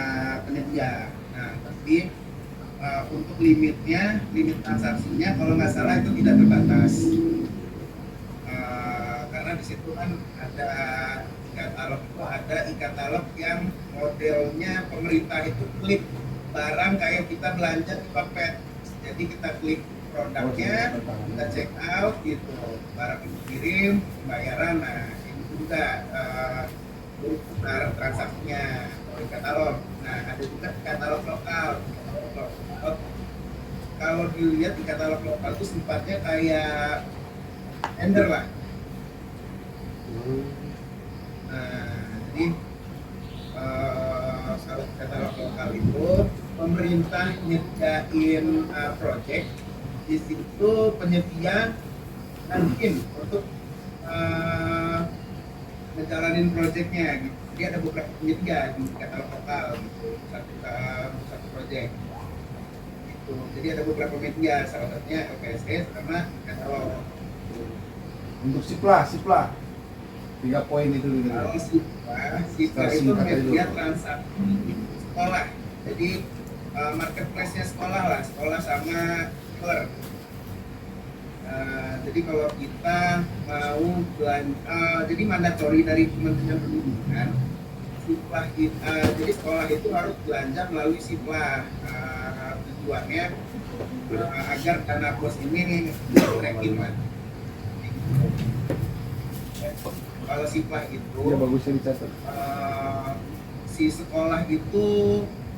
penyedia. Nah, tapi untuk limit transaksinya kalau nggak salah itu tidak terbatas. Karena di situ kan ada e-katalog yang modelnya pemerintah itu klik barang kayak kita belanja di Tokped. Jadi kita klik produknya, kita check out gitu, barang dikirim, pembayaran. Nah, itu juga transaksinya dari katalog. Nah, ada juga katalog lokal. Kalau dilihat di katalog lokal itu sifatnya kayak tender lah. Nah, jadi kalau katalog lokal itu pemerintah nyediain project, di situ penyedia nantiin untuk ngejalanin proyeknya gitu. Jadi ada beberapa penyedia di katalog lokal gitu, satu proyek gitu. Jadi ada beberapa media, salah satunya LPSE sama katalog. Untuk siplah 3 poin itu gitu. Kalau siplah itu media transaksi sekolah. Jadi marketplace-nya sekolah lah, sekolah sama dealer. Jadi kalau kita mau belanja, jadi mandatori dari Kementerian Pendidikan, siplah jadi sekolah itu harus belanja melalui siplah. Tujuannya agar dana bos ini tracking lah. Kalau siplah itu, Ya bagusnya dicatat. si sekolah itu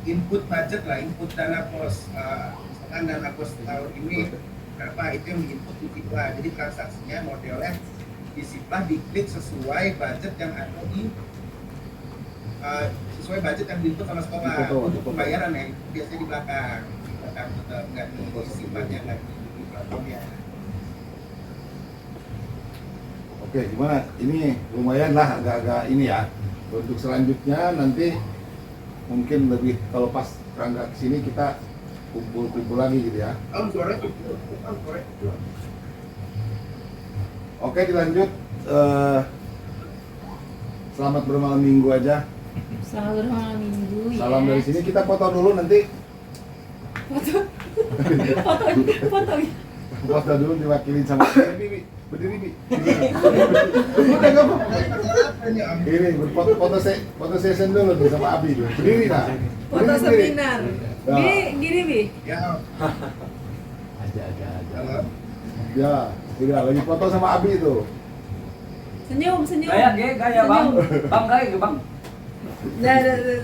input budget lah, input dana pos. Misalkan dana pos tahun ini berapa, itu yang diinput di siplah. Jadi transaksinya modelnya di siplah diklik sesuai budget yang ada di sesuai budget yang diinput sama sekolah. Untuk pembayaran ya biasanya di belakang tetap nggak di siplahnya, nggak di platformnya. Oke, gimana? Ini lumayan lah agak-agak ini ya. Untuk selanjutnya nanti mungkin lebih kalau pas Rangga kesini kita kumpul-kumpul lagi gitu ya. Sore. Oke, dilanjut. Selamat bermalam minggu aja. Selamat bermalam minggu ya. Salam dari sini, kita foto dulu nanti. Foto. Foto dulu diwakilin sama Bibi. Berdiri Bi. Udah nggak apa. Ini foto session dulu tuh sama Abi. Berdiri lah. Foto seminar. Gini Bi. Ya. Aja. Halo. Ya, tidak lagi foto sama Abi itu. Senyum. Gaya bang, gaya bang. Dah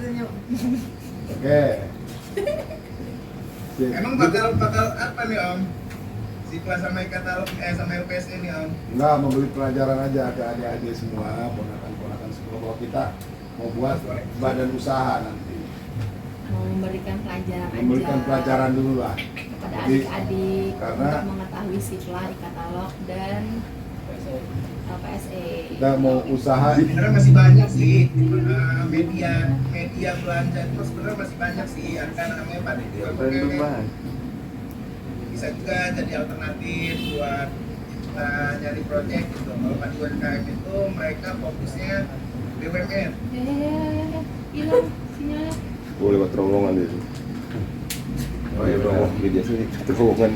senyum. Oke. Emang bakal apa nih Om? Siplah sama e-katalog sama LPSE nih Om? Enggak, memberi pelajaran aja ke adik-adik semua, ponakan-ponakan semua bahwa kita mau buat badan usaha nanti. Mau memberikan pelajaran Pelajaran dulu lah kepada Jadi, adik-adik karena untuk mengetahui siplah, e-katalog dan LPSE. kita mau usaha. Sebenarnya masih banyak sih media belanja itu sebenarnya masih banyak sih, ada namanya Pandai. Bisa juga jadi alternatif buat nyari proyek gitu. Kalau maju UMKM itu mereka fokusnya BUMN. Hilang sinyalnya. Gue lewat terowongan itu. Oh ya terowongan media sini, terowongan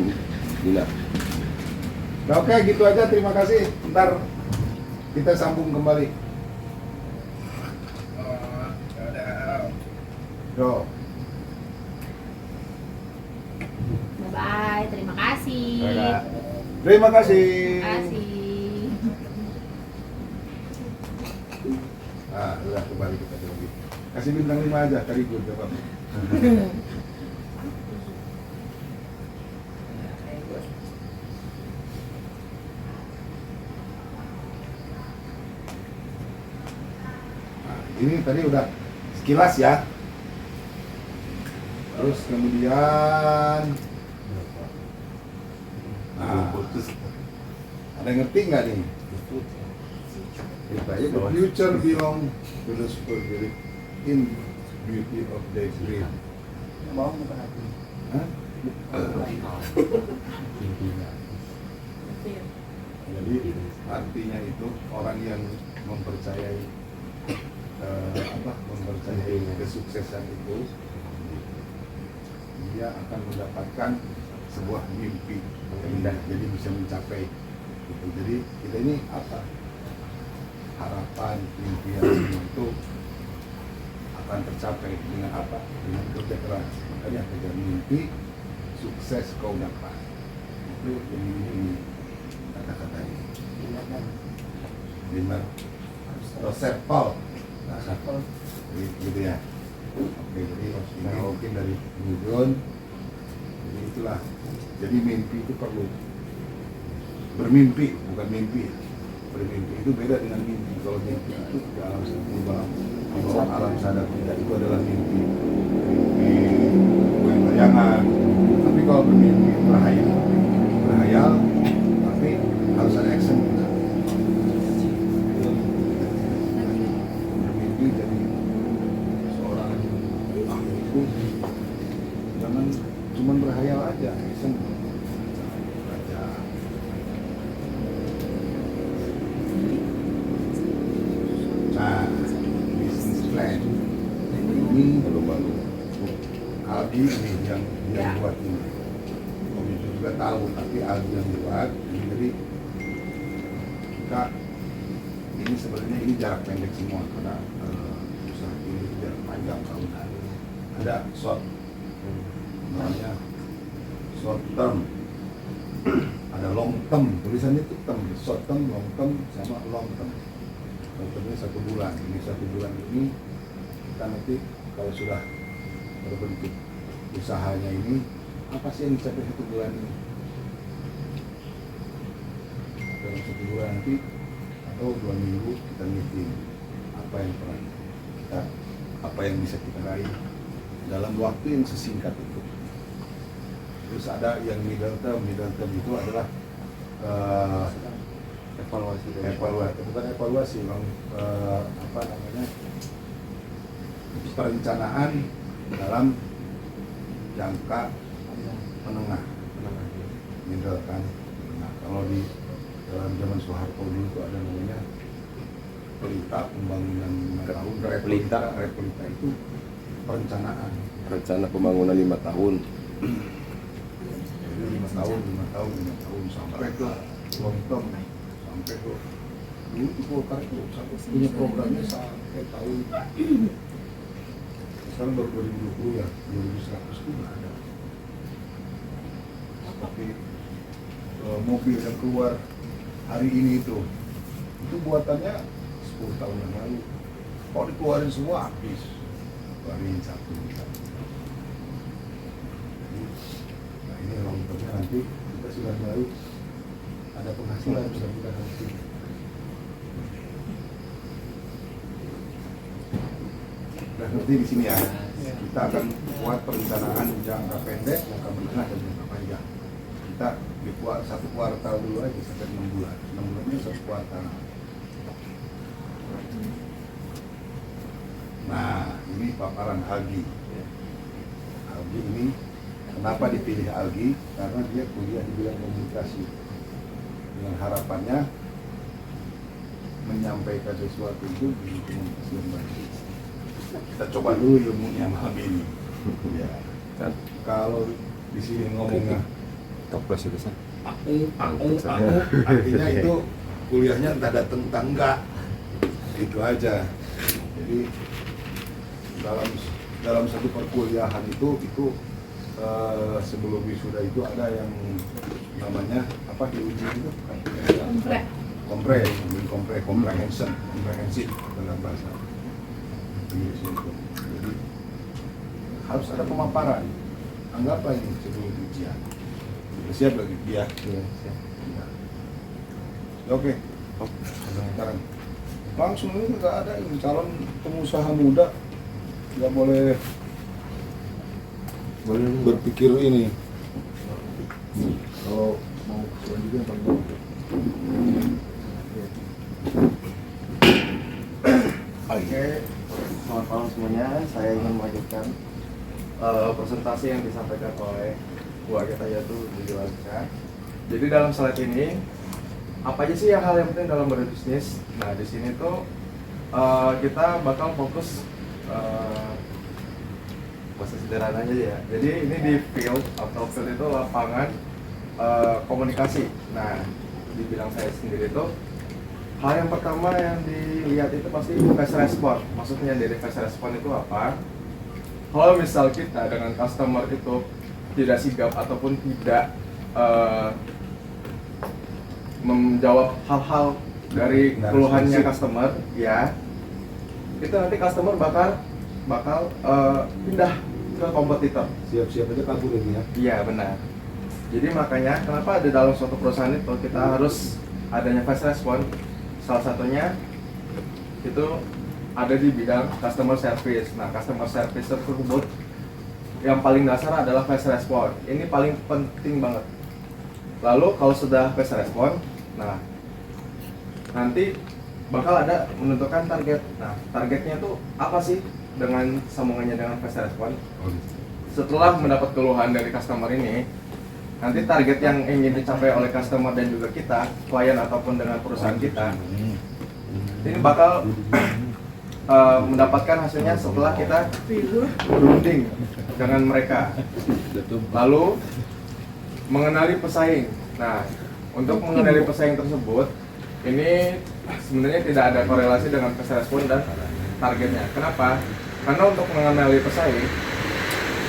Dina. Nah, oke, gitu aja. Terima kasih. Ntar kita sambung kembali. Oh, ya udah. Yo. Bye, terima kasih. Terima kasih. Terima kasih. Nah, udah kembali kita lagi. Kasih bintang 5 aja, tadi gue jawab. Nah, ini tadi udah sekilas ya. Terus kemudian ada yang ngerti nggak nih? The future belong to the spirit in beauty of the dream. Mau bukan hati? Hah? Jadi artinya itu orang yang mempercayai mempercayai kesuksesan itu, dia akan mendapatkan sebuah mimpi yang indah, jadi bisa mencapai gitu. Jadi kita ini apa, harapan impian itu akan tercapai dengan apa, dengan kerja keras. Makanya kerja mimpi sukses kau dapat, itu ini kata-katanya. Benar. Joseph Paul, gitu ya. Oke, jadi ini mungkin dari Nudon. Jadi itulah. Jadi mimpi itu perlu bermimpi, bukan mimpi. Bermimpi itu beda dengan mimpi. Kalau mimpi itu di alam sadar, alam sadar kita itu adalah mimpi. Mimpi bayangan. Tapi kalau bermimpi berhayal, tapi harus ada action. Bermimpi jadi seorang itu jangan cuma berhayal aja, action. Nah, business plan ini baru-baru Aldi ini yang buat ini. Om itu juga tahu, tapi Aldi yang buat. Jadi kita ini sebenarnya ini jarak pendek semua karena usaha ini jarak panjang tahunan. Ada short, namanya short term, ada long term. Tulisannya itu term, short term, long term, sama long term. Contohnya 1 bulan, ini 1 bulan ini kita nanti kalau sudah berbentuk usahanya ini, apa sih yang dicapai 1 bulan ini? Dalam 1 bulan nanti atau 2 minggu kita meeting apa yang pernah kita, apa yang bisa kita raih dalam waktu yang sesingkat itu. Terus ada yang middle term itu adalah evaluasi, bukan evaluasi, apa namanya, perencanaan dalam jangka menengah, middle kan. Nah, kalau di dalam zaman Soeharto dulu itu ada namanya pelita pembangunan 5 tahun, repelita itu perencanaan, rencana pembangunan 5 tahun. Jadi 5 tahun sampai ke long term, sampai ke dulu itu Golkar itu sampai punya programnya sampai tahun sekarang baru 2020 ya, 2100 itu nggak ada. Seperti mobil yang keluar hari ini itu buatannya 10 tahun yang lalu. Kalau dikeluarin semua habis, keluarin satu. Nah ini long termnya nanti kita sudah baru ada penghasilan, sudah kita nanti. Udah ngerti di sini ya. Kita akan buat perencanaan jangka pendek, jangka menengah, dan jangka panjang. Kita dibuat 1 kuartal dulu aja sampai 6 bulan. 6 bulannya 1 kuartal. Nah, ini paparan Algi. Algi ini kenapa dipilih Algi? Karena dia kuliah di bidang komunikasi. dengan harapannya menyampaikan sesuatu itu di komunikasi yang baik. Kita coba dulu ilmunya malam ini. Ya. Kalau di sini ngomongnya Toples itu sih. artinya itu kuliahnya entah datang entah enggak, itu aja. Jadi dalam satu perkuliahan itu sebelum wisuda itu ada yang namanya apa diuji itu komprehensif dalam bahasa Inggris itu. Jadi harus ada pemaparan. Anggaplah ini sebelum ujian. Siap lagi dia. Iya, siap. Ya. Oke. Sekarang langsung ini nggak ada ini calon pengusaha muda nggak boleh berpikir ini. Kalau mau selanjutnya panggil. Oke, selamat malam semuanya. Saya ingin melanjutkan presentasi yang disampaikan oleh keluarga saya yaitu dijelaskan. Jadi dalam slide ini apa aja sih hal yang penting dalam berbisnis? Nah di sini tuh kita bakal fokus bahasa sederhananya ya. Jadi ini di field atau field itu lapangan komunikasi. Nah di bidang saya sendiri itu hal yang pertama yang dilihat itu pasti fast response. Maksudnya dari fast response itu apa? Kalau misal kita dengan customer itu tidak sigap ataupun tidak menjawab hal-hal dari keluhannya customer, ya itu nanti customer bakal pindah ke kompetitor. Siap-siap aja kabur ini ya. Iya benar. Jadi makanya kenapa ada dalam suatu perusahaan itu kita harus adanya fast response. Salah satunya itu ada di bidang customer service. Nah, customer service tersebut yang paling dasar adalah fast response. Ini paling penting banget. Lalu kalau sudah fast response, nah nanti bakal ada menentukan target. Nah, targetnya tuh apa sih dengan sambungannya dengan fast response? Setelah mendapat keluhan dari customer ini, nanti target yang ingin dicapai oleh customer dan juga kita, klien ataupun dengan perusahaan kita, ini bakal mendapatkan hasilnya setelah kita berunding dengan mereka. Lalu mengenali pesaing. Nah, untuk mengenali pesaing tersebut, ini sebenarnya tidak ada korelasi dengan fast response dan targetnya. Kenapa? Karena untuk mengenali pesaing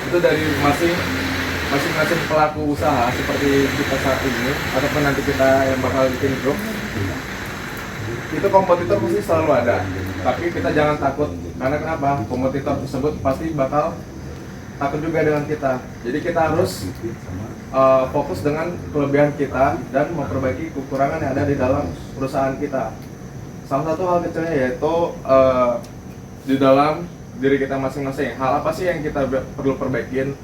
itu dari masing-masing pelaku usaha seperti kita saat ini ataupun nanti kita yang bakal bikin grup, itu kompetitor pasti selalu ada. Tapi kita jangan takut, karena kenapa? Kompetitor tersebut pasti bakal takut juga dengan kita. Jadi kita harus fokus dengan kelebihan kita dan memperbaiki kekurangan yang ada di dalam perusahaan kita. Salah satu hal kecilnya yaitu di dalam diri kita masing-masing. Hal apa sih yang kita perlu perbaikin?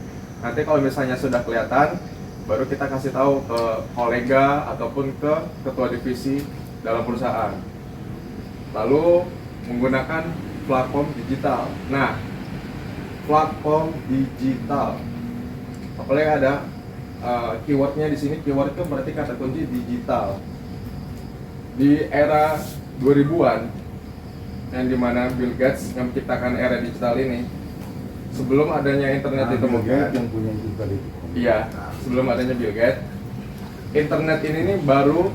Nanti kalau misalnya sudah kelihatan, baru kita kasih tahu ke kolega ataupun ke ketua divisi dalam perusahaan. Lalu menggunakan platform digital. Nah, platform digital, apalagi ada keywordnya di sini. Keyword itu berarti kata kunci digital. Di era 2000-an, yang dimana Bill Gates yang menciptakan era digital ini, sebelum adanya internet ditemukan, yang punya juga itu. iya, sebelum adanya Bill Gates, internet ini nih baru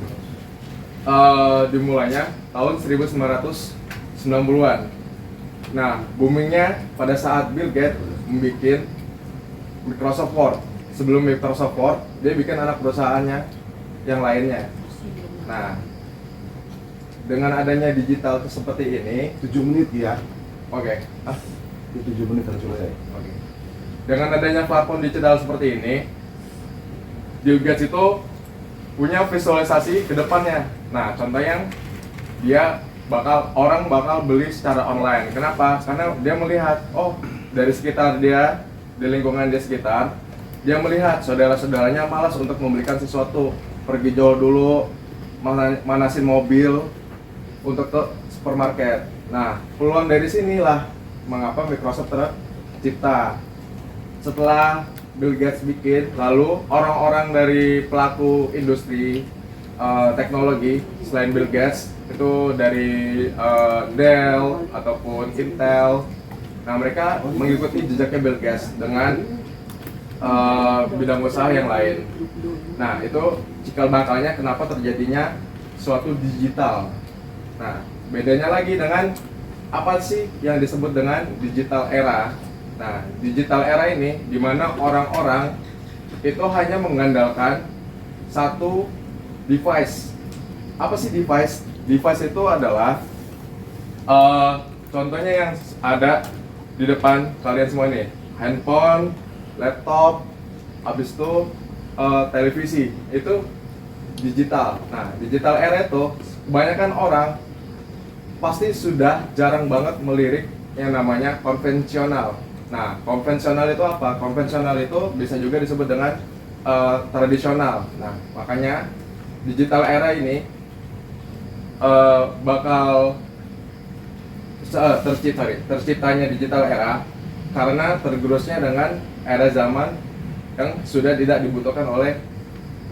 dimulainya tahun 1990-an. Nah, boomingnya pada saat Bill Gates membuat Microsoft Word. Sebelum Microsoft Word, dia bikin anak perusahaannya yang lainnya. Nah, dengan adanya digital seperti ini, 7 menit ya. oke. 7 menit harus selesai. Oke. Dengan adanya platform digital seperti ini, Bill Gates itu punya visualisasi ke depannya. Nah, contoh yang orang bakal beli secara online. Kenapa? Karena dia melihat, oh, dari sekitar dia, di lingkungan dia sekitar, dia melihat saudara-saudaranya malas untuk membelikan sesuatu, pergi jauh dulu, manasin mobil untuk ke supermarket. Nah, peluang dari sinilah mengapa Microsoft tercipta. Setelah Bill Gates bikin, lalu orang-orang dari pelaku industri teknologi selain Bill Gates itu dari Dell ataupun Intel. Nah, mereka mengikuti jejaknya Bill Gates dengan bidang usaha yang lain. Nah, itu cikal bakalnya kenapa terjadinya suatu digital. Nah, bedanya lagi dengan apa sih yang disebut dengan digital era. Nah, digital era ini di mana orang-orang itu hanya mengandalkan satu device. Apa sih device? Device itu adalah contohnya yang ada di depan kalian semua nih, handphone, laptop, habis itu televisi, itu digital. Nah, digital era itu kebanyakan orang pasti sudah jarang banget melirik yang namanya konvensional. Nah, konvensional itu apa? Konvensional itu bisa juga disebut dengan tradisional. Nah, makanya digital era ini bakal terciptanya digital era karena tergerusnya dengan era zaman yang sudah tidak dibutuhkan oleh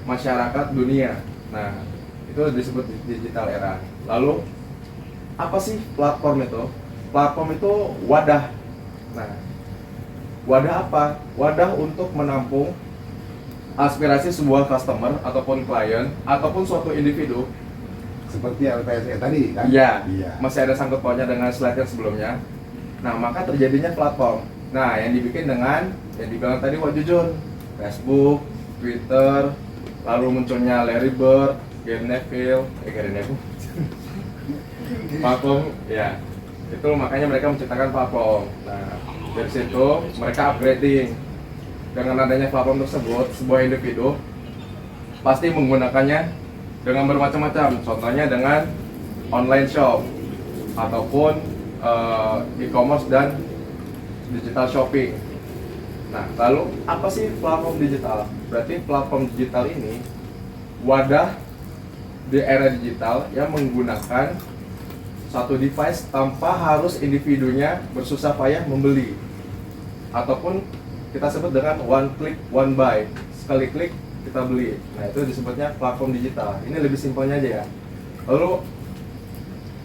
masyarakat dunia. Nah, itu disebut digital era. Lalu apa sih platform itu? Platform itu wadah. Nah, wadah apa? Wadah untuk menampung aspirasi sebuah customer ataupun klien ataupun suatu individu. Seperti LPSE tadi kan? Iya. Iya. Masih ada sangkut pautnya dengan slide yang sebelumnya. Nah, maka terjadinya platform. Nah, yang dibikin dengan yang dibilang tadi Wak Jujun, Facebook, Twitter, lalu munculnya Larry Bird, Gary Neville, platform, ya. Itu makanya mereka menciptakan platform. Nah, dari situ mereka upgrading. Dengan adanya platform tersebut, sebuah individu pasti menggunakannya dengan bermacam-macam. Contohnya dengan online shop ataupun e-commerce dan digital shopping. Nah, lalu apa sih platform digital? Berarti platform digital ini wadah di era digital yang menggunakan satu device tanpa harus individunya bersusah payah membeli, ataupun kita sebut dengan one click one buy, sekali klik kita beli. Nah, itu disebutnya platform digital. Ini lebih simpelnya aja ya. Lalu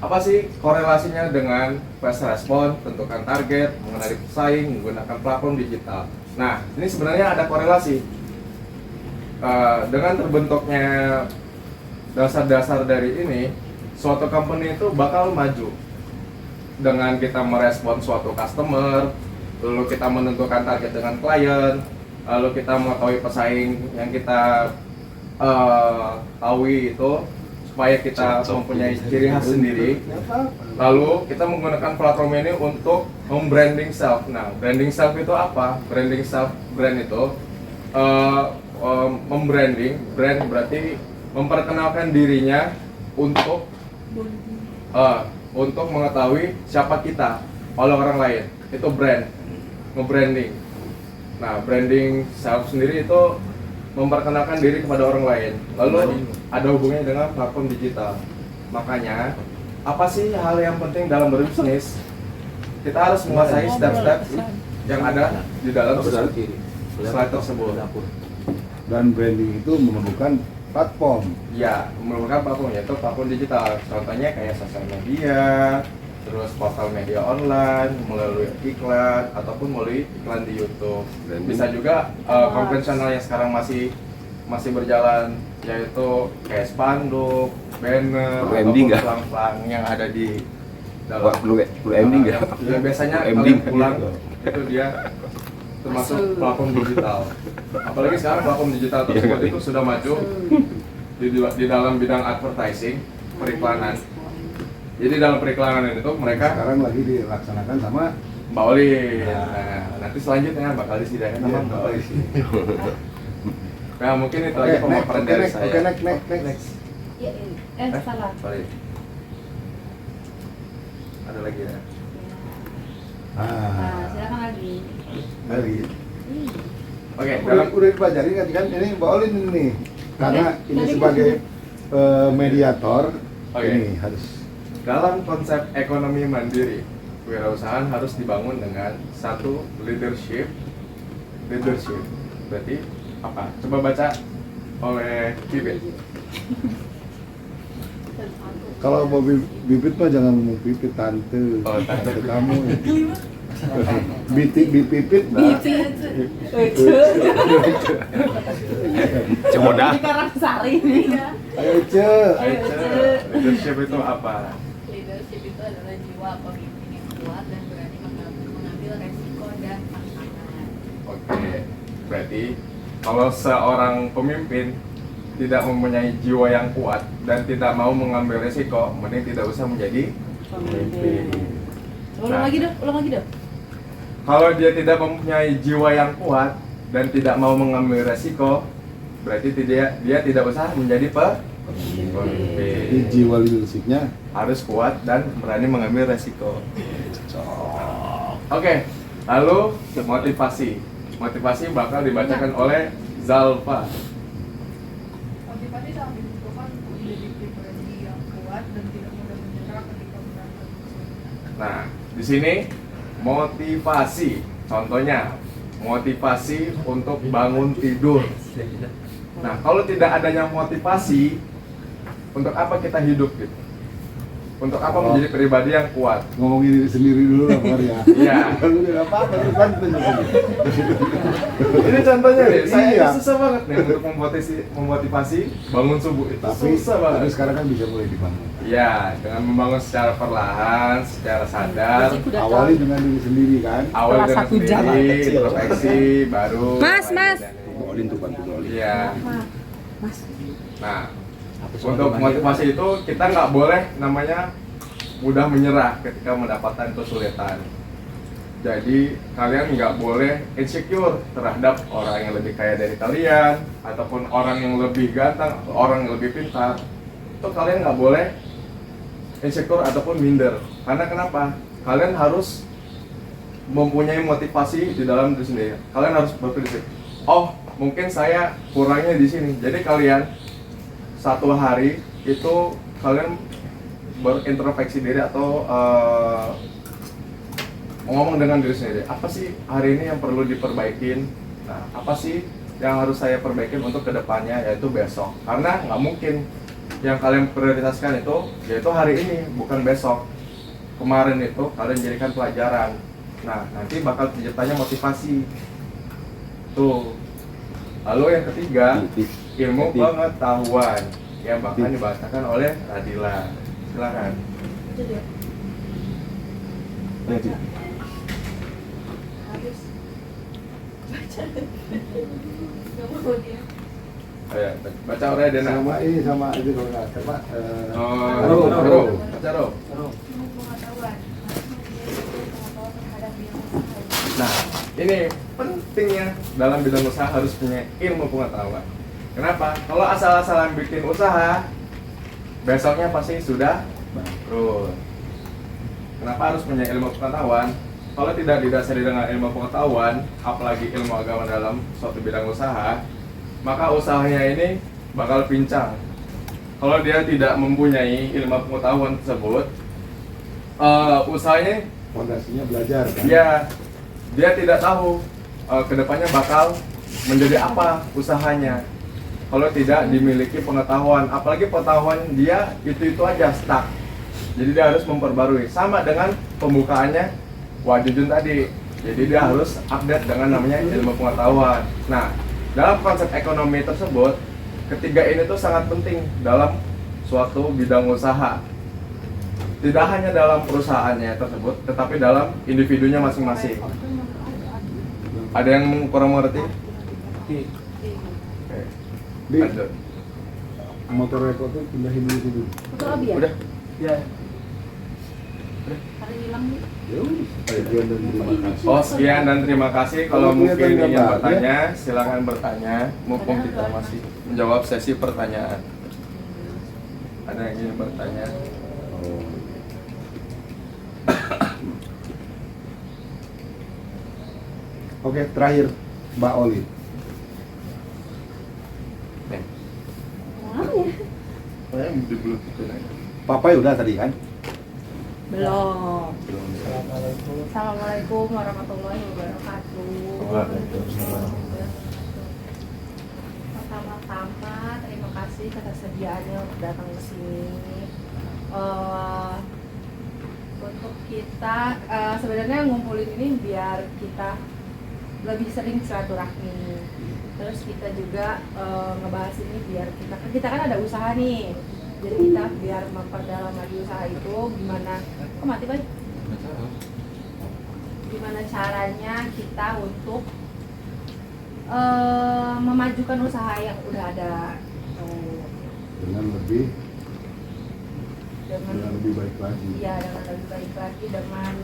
apa sih korelasinya dengan fast response, tentukan target, mengenali pesaing, menggunakan platform digital? Nah, ini sebenarnya ada korelasi dengan terbentuknya dasar-dasar dari ini. Suatu company itu bakal maju dengan kita merespon suatu customer, lalu kita menentukan target dengan klien, lalu kita mengetahui pesaing yang kita tahu itu supaya kita mempunyai ciri khas sendiri. Lalu kita menggunakan platform ini untuk membranding self. Nah, branding self itu apa? Branding self, brand itu membranding, brand berarti memperkenalkan dirinya untuk mengetahui siapa kita oleh orang lain. Itu brand, nge-branding. Nah, branding self sendiri itu memperkenalkan diri kepada orang lain. Lalu ada hubungannya dengan platform digital. Makanya, apa sih hal yang penting dalam berbisnis? Kita harus menguasai step-step yang ada di dalam slide tersebut. Dan branding itu memerlukan platform. Ya, memerlukan platform, yaitu platform digital. Contohnya kayak sosial media, terus portal media online, melalui iklan, ataupun melalui iklan di YouTube. Bisa juga konvensional yang sekarang masih berjalan, yaitu kayak spanduk, banner, ataupun pelang-pelang yang ada di dalam. Blue ending ya? Ya, biasanya kalian pulang itu dia termasuk platform digital. Apalagi sekarang platform digital tersebut itu sudah maju di dalam bidang advertising, periklanan. Jadi dalam periklanan itu mereka Sekarang lagi dilaksanakan sama Mbak Oli. Nah, nanti selanjutnya bakal disediakan sama Mbak Oli. Nah, mungkin itu aja pemaparan dari saya. Oke, next. Ya, salah. Sorry. Ada lagi ya? Nah, silakan lagi. Lagi. Oke, Udah dipelajari kan ini Mbak Olin ini nih. Karena ini sebagai mediator, ini harus dalam konsep ekonomi mandiri, kewirausahaan harus dibangun dengan satu leadership. Berarti apa? Coba baca oleh Bibit. Kalau mau bibit mah jangan ngomong pipit, tante. Oh, tante. kamu. Bipit nah. Cemoda. Di Karangsari nih. Ayo Ce. Leadership itu apa? Leadership itu adalah jiwa pemimpin yang kuat dan berani mengambil resiko dan tantangan. Oke, berarti kalau seorang pemimpin tidak mempunyai jiwa yang kuat dan tidak mau mengambil resiko, mending tidak usah menjadi pemimpin. Ulang lagi dong. Kalau dia tidak mempunyai jiwa yang kuat dan tidak mau mengambil resiko, berarti dia tidak usah menjadi Jadi pemimpin. jiwa leadershipnya Harus kuat dan berani mengambil resiko. Oke, lalu motivasi. Motivasi bakal dibacakan oleh Zalfa. Motivasi sangat dibutuhkan untuk menjadi pribadi yang kuat dan tidak mudah menyerah ketika berada kesulitan. Nah, di sini motivasi. Contohnya, motivasi untuk bangun tidur. Nah, kalau tidak adanya motivasi, untuk apa kita hidup gitu? Untuk apa menjadi pribadi yang kuat? ngomongin diri sendiri dulu lah Maria. Iya. Kalau udah apa-apa terus bantu. Ini contohnya nih, saya Iya. susah banget nih untuk memotivasi bangun subuh itu susah banget. Tapi sekarang kan bisa mulai dibangun. Iya, dengan membangun secara perlahan, secara sadar. Awali dengan diri sendiri kan. Awal Salah dengan satu jalan sendiri, kecil. introspeksi, baru. Mas. Olin tuh bantu Olin. Iya. Nah, untuk motivasi itu kita nggak boleh namanya mudah menyerah ketika mendapatkan kesulitan. Jadi kalian nggak boleh insecure terhadap orang yang lebih kaya dari kalian ataupun orang yang lebih ganteng atau orang yang lebih pintar. Itu kalian nggak boleh insecure ataupun minder. Karena kenapa? Kalian harus mempunyai motivasi di dalam diri sendiri. Kalian harus berprinsip, oh mungkin saya kurangnya di sini. Jadi kalian satu hari itu kalian berintrospeksi diri atau ngomong dengan diri sendiri, apa sih hari ini yang perlu diperbaikin? Nah, apa sih yang harus saya perbaikin untuk kedepannya, yaitu besok? Karena nggak mungkin yang kalian prioritaskan itu yaitu hari ini, bukan besok. Kemarin itu kalian jadikan pelajaran. Nah, nanti bakal terciptanya motivasi. Tuh. Lalu yang ketiga, ilmu pengetahuan yang bahkan dibacakan oleh Radila. Silakan. Ayo, baca oleh Dena. Sama itu kalau nggak coba. Ro. Baca Ro. Ilmu pengetahuan harus mempunyai pengetahuan terhadap bidang usaha. Nah, ini pentingnya dalam bidang usaha harus punya ilmu pengetahuan. Kenapa? Kalau asal-asalan bikin usaha, besoknya pasti sudah bangkrut. Kenapa harus punya ilmu pengetahuan? Kalau tidak didasari dengan ilmu pengetahuan, apalagi ilmu agama dalam suatu bidang usaha, maka usahanya ini bakal pincang. Kalau dia tidak mempunyai ilmu pengetahuan tersebut, usahanya Fondasinya belajar kan. dia tidak tahu kedepannya bakal menjadi apa usahanya. Kalau tidak dimiliki pengetahuan, apalagi pengetahuan dia itu aja stuck. Jadi dia harus memperbarui. Sama dengan pembukaannya Wajujun tadi. Jadi dia harus update dengan namanya ilmu pengetahuan. Nah, dalam konsep ekonomi tersebut, ketiga ini tuh sangat penting dalam suatu bidang usaha. Tidak hanya dalam perusahaannya tersebut, tetapi dalam individunya masing-masing. Ada yang kurang mengerti? Oke. Di Lanjut. motor rekor tuh pindahin dulu situ. Betul Abi ya? Udah. Ya. Hari hilang nih. Sekian dan terima kasih. Oh, sekian dan terima kasih. Kalau Kalau mungkin kelihatan ingin gambar, bertanya, silakan bertanya. Mumpung kita masih menjawab sesi pertanyaan. Ada yang ingin bertanya? Oke, terakhir Mbak Oli. Nih. Mana ya? Saya di bluetooth aja. Papa udah tadi kan? Belum. Assalamualaikum warahmatullahi wabarakatuh. Pertama-tama terima kasih ketersediaannya untuk datang ke sini. Untuk kita sebenarnya ngumpulin ini biar kita lebih sering silaturahmi. Terus kita juga ngebahas ini biar kita kan ada usaha nih. Jadi kita biar memperdalam lagi usaha itu gimana? Kok mati Bay? Gimana caranya kita untuk memajukan usaha yang udah ada dengan lebih baik lagi. Iya, dengan lebih baik lagi, dengan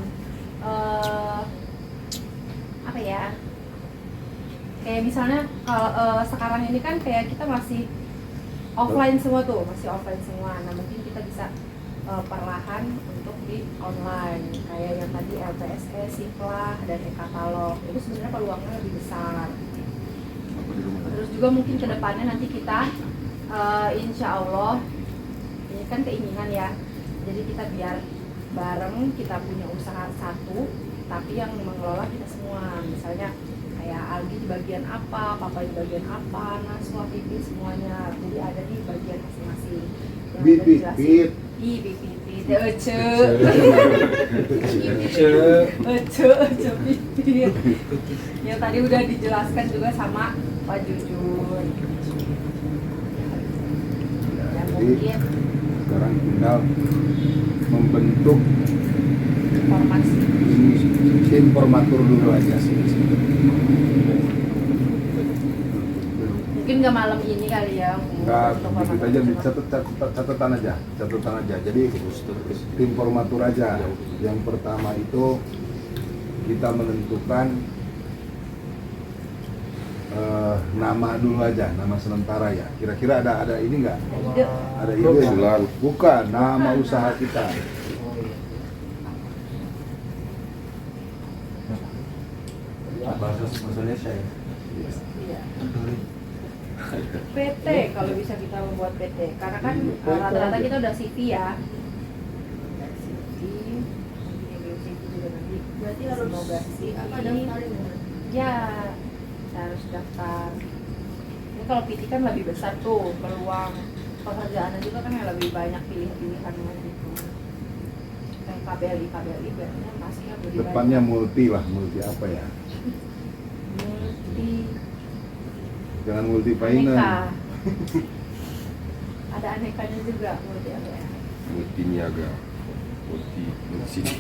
apa ya? Kayak misalnya kalau sekarang ini kan kayak kita masih offline semua tuh, masih offline semua. Nah mungkin kita bisa perlahan untuk di online kayak yang tadi LTSE, Siplah, dan e-katalog. Itu sebenarnya peluangnya lebih besar. Terus juga mungkin kedepannya nanti kita insya Allah, ini kan keinginan ya, jadi kita biar bareng kita punya usaha satu tapi yang mengelola kita semua. Misalnya kayak Algi di bagian apa, Papa di bagian apa, Naswa, Pipi semuanya, jadi ada di bagian masing-masing yang udah dijelasin. Bipit, Ece, Bipit yang tadi udah dijelaskan juga sama Pak Jujur. Ya mungkin Sekarang tinggal membentuk informasi. informatur dulu aja sih. Mungkin nggak malam ini kali ya. Enggak, sedikit aja, catatan aja. Jadi tim formatur aja. Yang pertama itu kita menentukan nama dulu aja, nama sementara ya. Kira-kira ada ini nggak? Ada ide? Bukan, nama usaha kita. Bahasa Indonesia ya. Iya. PT kalau bisa kita membuat PT, karena kan rata-rata kita udah CV ya. CV juga nanti. Berarti harus Semoga CV. apa daftarin ya? Ya, harus daftar. Ini kalau PT kan lebih besar tuh peluang pekerjaannya juga kan yang lebih banyak pilihan gitu. Kayak KBLI biasanya masuknya lebih Depannya banyak. multi lah, multi apa ya? Multi Jangan multi aneka. finance. Ada anekanya juga multi apa ya? multi niaga, multi sini.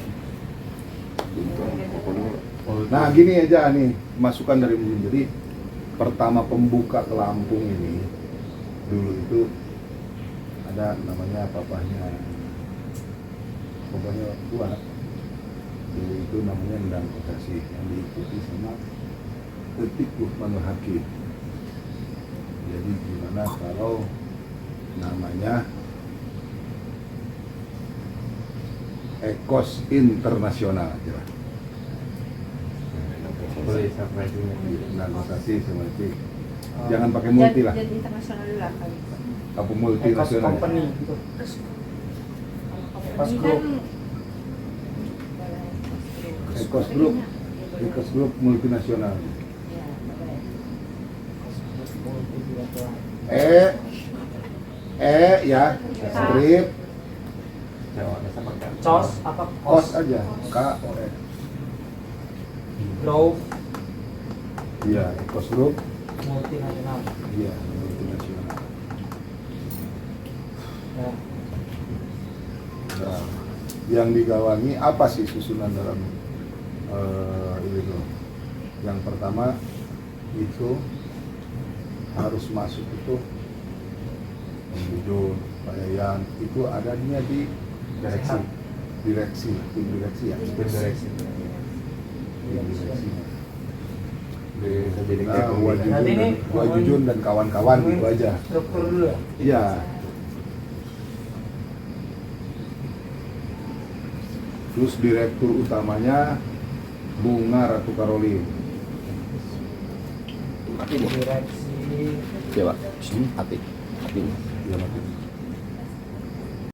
Nah gini aja nih, masukan dari Mujin. Jadi pertama pembuka ke Lampung ini dulu itu ada namanya papahnya tua. Dulu itu namanya Endang Kosasi yang diikuti sama Tetik Lukmanul Hakim. Jadi gimana kalau namanya Ekos Internasional aja lah. Boleh sampai dulu. Organisasi seperti jangan pakai multi lah, Jadi internasional dulu lah kali. apa multinasional. Company gitu. Pas Ini Group. kan Ekos Group, Ekos Group multinasional. Ya, strip, Cos apa kos aja, KOS. Grow Iya, Ekos Group, multinasional. iya multinasional. Ya. Nah, yang digawangi apa sih susunan dalam ini tuh? Yang pertama itu harus masuk itu Jujur, Pak Yayan itu adanya di direksi, tim direksi ya. Tim direksi. Tim direksi. Jadi Nah, Nanti ini Wak Jujun dan kawan-kawan itu aja. struktur dulu ya. Iya. Terus direktur utamanya Bunga Ratu Karolin. Direksi Coba, sini hati. Iya, Pak.